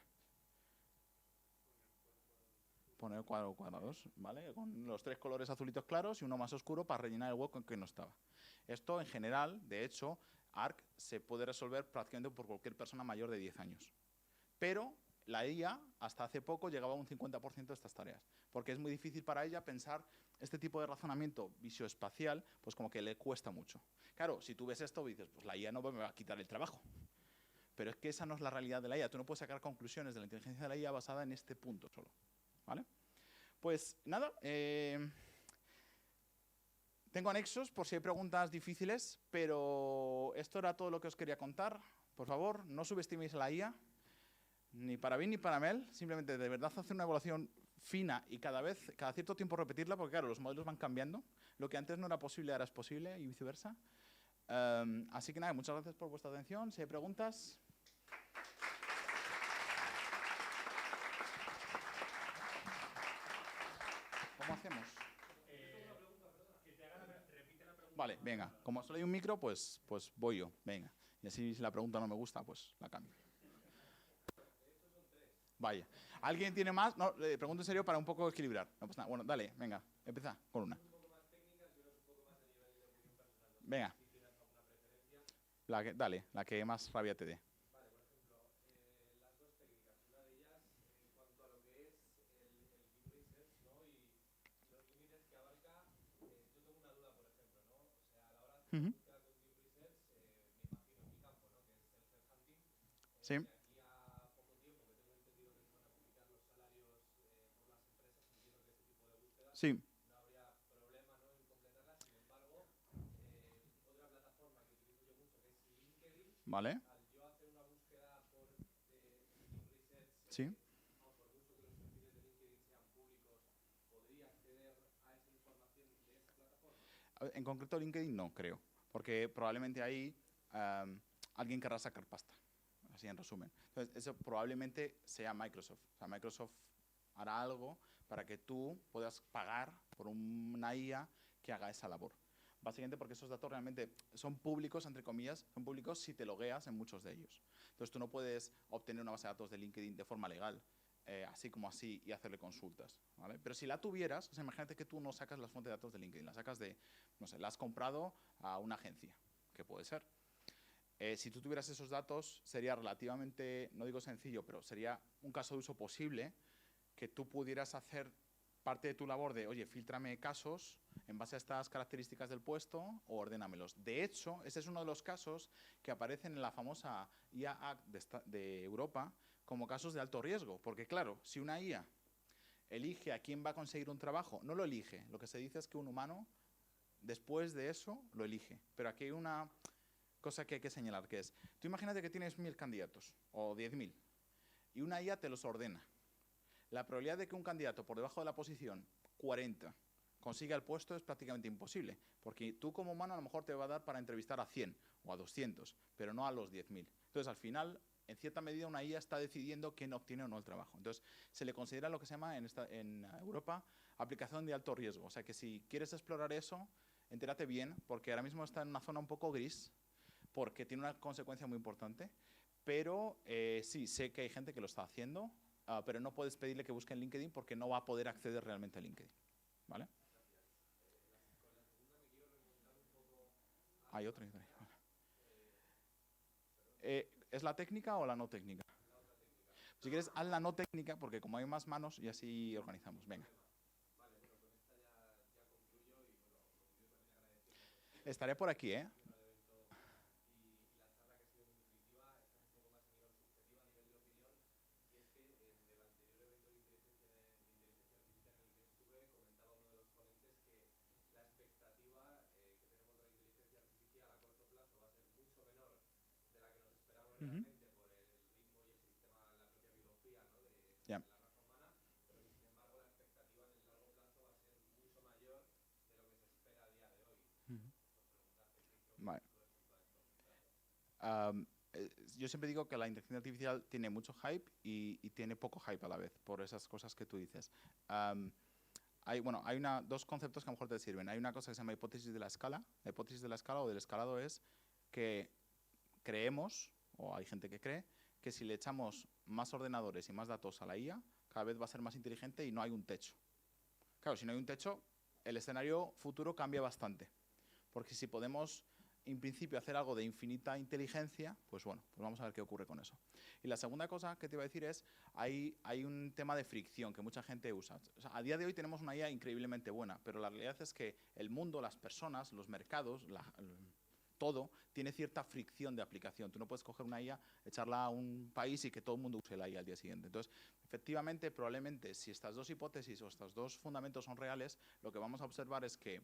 S2: Poner cuadrados, ¿vale? Con los 3 colores azulitos claros y uno más oscuro para rellenar el hueco en que no estaba. Esto, en general, de hecho, ARC se puede resolver prácticamente por cualquier persona mayor de 10 años. Pero la IA, hasta hace poco, llegaba a un 50% de estas tareas. Porque es muy difícil para ella pensar este tipo de razonamiento visoespacial, pues como que le cuesta mucho. Claro, si tú ves esto, dices, pues la IA no me va a quitar el trabajo. Pero es que esa no es la realidad de la IA. Tú no puedes sacar conclusiones de la inteligencia de la IA basada en este punto solo. ¿Vale? Pues nada, tengo anexos por si hay preguntas difíciles, pero esto era todo lo que os quería contar. Por favor, no subestiméis a la IA, ni para bien ni para mal. Simplemente de verdad hacer una evaluación fina y cada cierto tiempo repetirla, porque claro, los modelos van cambiando. Lo que antes no era posible ahora es posible y viceversa. Así que nada, muchas gracias por vuestra atención. Si hay preguntas. ¿Cómo hacemos? Vale, venga. Como solo hay un micro, pues voy yo. Venga. Y así si la pregunta no me gusta, pues la cambio. Vaya. ¿Alguien tiene más? No, pregunto en serio para un poco equilibrar. No pasa nada. Bueno, dale, venga. Empieza con una. Venga. Dale, la que más rabia te dé. Uh-huh. Sí. Sí. Vale. Sí. En concreto LinkedIn no, creo. Porque probablemente ahí alguien querrá sacar pasta. Así en resumen. Entonces, eso probablemente sea Microsoft. O sea, Microsoft hará algo para que tú puedas pagar por una IA que haga esa labor. Básicamente porque esos datos realmente son públicos, entre comillas, son públicos si te logueas en muchos de ellos. Entonces tú no puedes obtener una base de datos de LinkedIn de forma legal, así como así, y hacerle consultas, ¿vale? Pero si la tuvieras, o sea, imagínate que tú no sacas las fuentes de datos de LinkedIn, la sacas de, no sé, la has comprado a una agencia, que puede ser. Si tú tuvieras esos datos, sería relativamente, no digo sencillo, pero sería un caso de uso posible que tú pudieras hacer parte de tu labor de, oye, fíltrame casos en base a estas características del puesto o ordénamelos. De hecho, ese es uno de los casos que aparecen en la famosa IA Act de Europa como casos de alto riesgo. Porque claro, si una IA elige a quién va a conseguir un trabajo, no lo elige. Lo que se dice es que un humano, después de eso, lo elige. Pero aquí hay una cosa que hay que señalar, que es, tú imagínate que tienes 1000 candidatos o 10.000 y una IA te los ordena. La probabilidad de que un candidato por debajo de la posición 40 consiga el puesto es prácticamente imposible, porque tú como humano a lo mejor te va a dar para entrevistar a 100 o a 200, pero no a los 10.000. Entonces, al final, en cierta medida, una IA está decidiendo quién obtiene o no el trabajo. Entonces, se le considera lo que se llama en Europa aplicación de alto riesgo. O sea, que si quieres explorar eso, entérate bien, porque ahora mismo está en una zona un poco gris, porque tiene una consecuencia muy importante, pero sí, sé que hay gente que lo está haciendo, pero no puedes pedirle que busque en LinkedIn porque no va a poder acceder realmente a LinkedIn. ¿Vale? Hay otra. ¿Es la técnica o la no técnica? Si quieres, haz la no técnica, porque como hay más manos, y así organizamos. Venga. Estaré por aquí, ¿eh? Uh-huh. Yeah. Uh-huh. Vale. Yo siempre digo que la inteligencia artificial tiene mucho hype y tiene poco hype a la vez, por esas cosas que tú dices. Hay dos conceptos que a lo mejor te sirven. Hay una cosa que se llama hipótesis de la escala. La hipótesis de la escala o del escalado es que creemos, o hay gente que cree, que si le echamos más ordenadores y más datos a la IA, cada vez va a ser más inteligente y no hay un techo. Claro, si no hay un techo, el escenario futuro cambia bastante. Porque si podemos, en principio, hacer algo de infinita inteligencia, pues bueno, pues vamos a ver qué ocurre con eso. Y la segunda cosa que te iba a decir es, hay un tema de fricción que mucha gente usa. O sea, a día de hoy tenemos una IA increíblemente buena, pero la realidad es que el mundo, las personas, los mercados, todo tiene cierta fricción de aplicación. Tú no puedes coger una IA, echarla a un país y que todo el mundo use la IA al día siguiente. Entonces, efectivamente, probablemente, si estas dos hipótesis o estos dos fundamentos son reales, lo que vamos a observar es que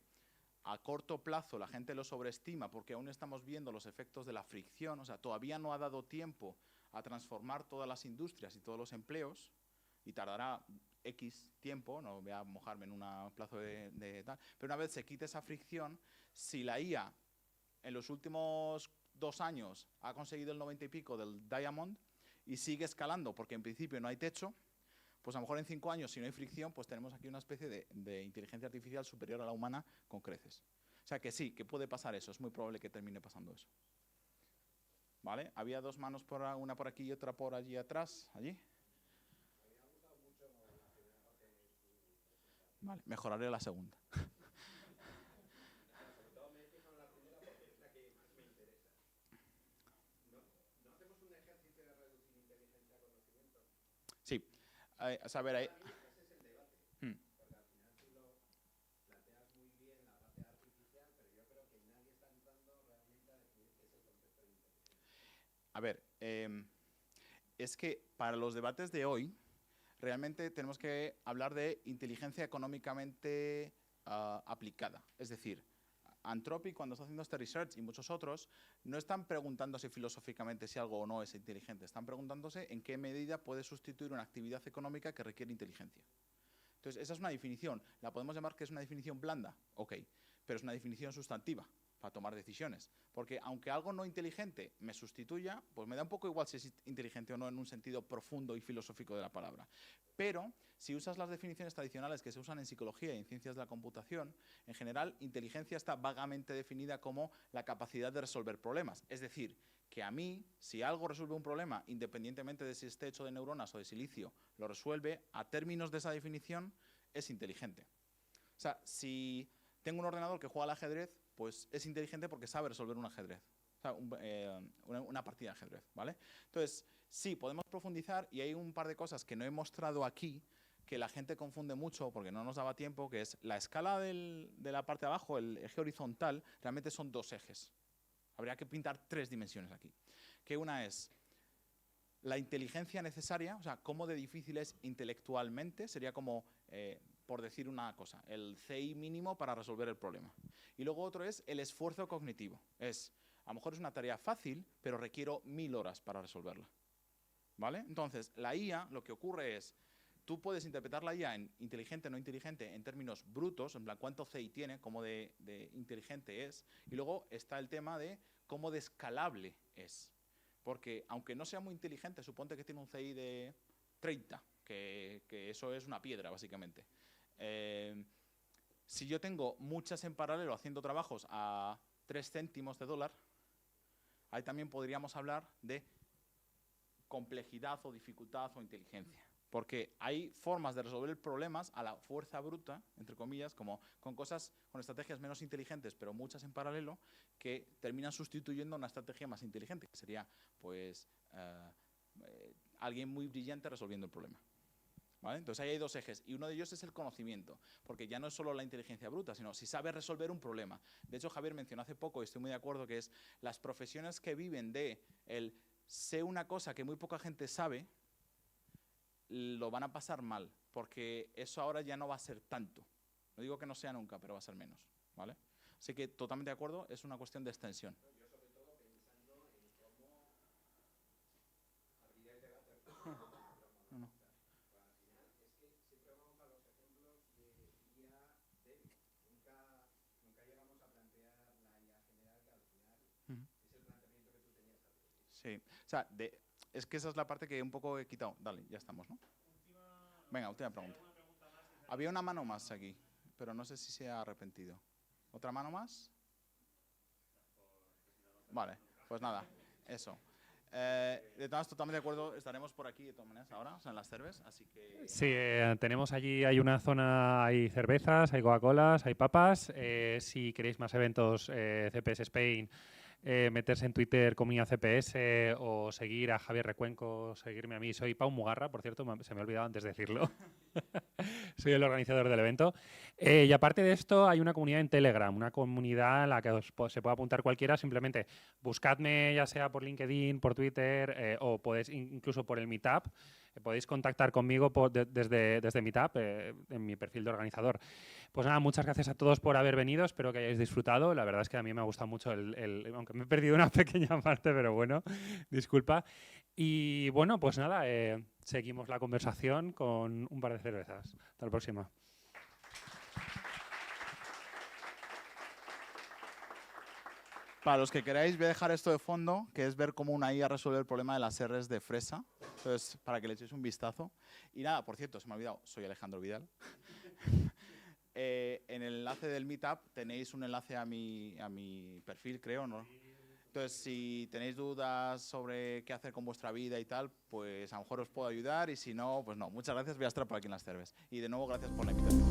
S2: a corto plazo la gente lo sobreestima porque aún estamos viendo los efectos de la fricción, o sea, todavía no ha dado tiempo a transformar todas las industrias y todos los empleos y tardará X tiempo, no voy a mojarme en un plazo de tal, pero una vez se quite esa fricción, si la IA en los últimos 2 años ha conseguido el 90 y pico del Diamond y sigue escalando porque en principio no hay techo, pues a lo mejor en 5 años, si no hay fricción, pues tenemos aquí una especie de inteligencia artificial superior a la humana con creces. O sea que sí, que puede pasar eso, es muy probable que termine pasando eso. ¿Vale? Había 2 manos, una por aquí y otra por allí atrás, allí. Vale, mejoraré la segunda. Sí, a saber, ahí. A ver, es que para los debates de hoy, realmente tenemos que hablar de inteligencia económicamente aplicada. Es decir, Anthropic, cuando está haciendo este research y muchos otros, no están preguntándose filosóficamente si algo o no es inteligente, están preguntándose en qué medida puede sustituir una actividad económica que requiere inteligencia. Entonces, esa es una definición. ¿La podemos llamar que es una definición blanda? Ok, pero es una definición sustantiva para tomar decisiones. Porque aunque algo no inteligente me sustituya, pues me da un poco igual si es inteligente o no en un sentido profundo y filosófico de la palabra. Pero si usas las definiciones tradicionales que se usan en psicología y en ciencias de la computación, en general, inteligencia está vagamente definida como la capacidad de resolver problemas. Es decir, que a mí, si algo resuelve un problema, independientemente de si esté hecho de neuronas o de silicio, lo resuelve, a términos de esa definición, es inteligente. O sea, si tengo un ordenador que juega al ajedrez, pues es inteligente porque sabe resolver un ajedrez. O sea, una partida de ajedrez, ¿vale? Entonces, sí, podemos profundizar y hay un par de cosas que no he mostrado aquí que la gente confunde mucho porque no nos daba tiempo, que es la escala de la parte de abajo, el eje horizontal, realmente son 2 ejes. Habría que pintar 3 dimensiones aquí. Que una es la inteligencia necesaria, o sea, cómo de difícil es intelectualmente, sería como, por decir una cosa, el CI mínimo para resolver el problema. Y luego otro es el esfuerzo cognitivo. A lo mejor es una tarea fácil, pero requiero 1000 horas para resolverla. ¿Vale? Entonces, la IA, lo que ocurre es, tú puedes interpretar la IA en inteligente o no inteligente en términos brutos, en plan, cuánto CI tiene, cómo de inteligente es, y luego está el tema de cómo de escalable es. Porque, aunque no sea muy inteligente, suponte que tiene un CI de 30, que eso es una piedra, básicamente. Si yo tengo muchas en paralelo haciendo trabajos a 3 céntimos de dólar, ahí también podríamos hablar de complejidad o dificultad o inteligencia. Porque hay formas de resolver problemas a la fuerza bruta, entre comillas, como con estrategias menos inteligentes, pero muchas en paralelo, que terminan sustituyendo una estrategia más inteligente, que sería, pues, alguien muy brillante resolviendo el problema. ¿Vale? Entonces ahí hay 2 ejes, y uno de ellos es el conocimiento, porque ya no es solo la inteligencia bruta, sino si sabe resolver un problema. De hecho, Javier mencionó hace poco, y estoy muy de acuerdo, que es las profesiones que viven de el sé una cosa que muy poca gente sabe, lo van a pasar mal, porque eso ahora ya no va a ser tanto. No digo que no sea nunca, pero va a ser menos, ¿vale? Así que totalmente de acuerdo, es una cuestión de extensión. Yo sobre todo pensando en cómo abrir el debate. No. Al final es que siempre vamos a los ejemplos de IA débil. Nunca llegamos a plantear la IA general, que al final es el planteamiento que tú tenías al principio. Sí, o sea, es que esa es la parte que un poco he quitado. Dale, ya estamos, ¿no? Venga, última pregunta. Había una mano más aquí, pero no sé si se ha arrepentido. ¿Otra mano más? Vale, pues nada, eso. De todas, totalmente de acuerdo, estaremos por aquí de todas maneras ahora, o sea, en las cervezas, así que...
S1: Sí, tenemos allí, hay una zona, hay cervezas, hay Coca-Colas, hay papas. Si queréis más eventos, CPS Spain, meterse en Twitter Comunidad CPS o seguir a Javier Recuenco, seguirme a mí. Soy Pau Mugarra, por cierto, se me ha olvidado antes de decirlo. Soy el organizador del evento. Y aparte de esto, hay una comunidad en Telegram, una comunidad en la que se puede apuntar cualquiera. Simplemente buscadme, ya sea por LinkedIn, por Twitter o podéis incluso por el Meetup. Podéis contactar conmigo desde Meetup, en mi perfil de organizador. Pues nada, muchas gracias a todos por haber venido. Espero que hayáis disfrutado. La verdad es que a mí me ha gustado mucho, aunque me he perdido una pequeña parte, pero bueno, disculpa. Y bueno, pues nada, seguimos la conversación con un par de cervezas. Hasta la próxima.
S2: Para los que queráis, voy a dejar esto de fondo, que es ver cómo una IA resuelve el problema de las R's de fresa. Entonces, para que le echéis un vistazo. Y nada, por cierto, se me ha olvidado, soy Alejandro Vidal. En el enlace del Meetup tenéis un enlace a mi perfil, creo, ¿no? Entonces, si tenéis dudas sobre qué hacer con vuestra vida y tal, pues a lo mejor os puedo ayudar. Y si no, pues no. Muchas gracias, voy a estar por aquí en las cervezas. Y de nuevo, gracias por la invitación.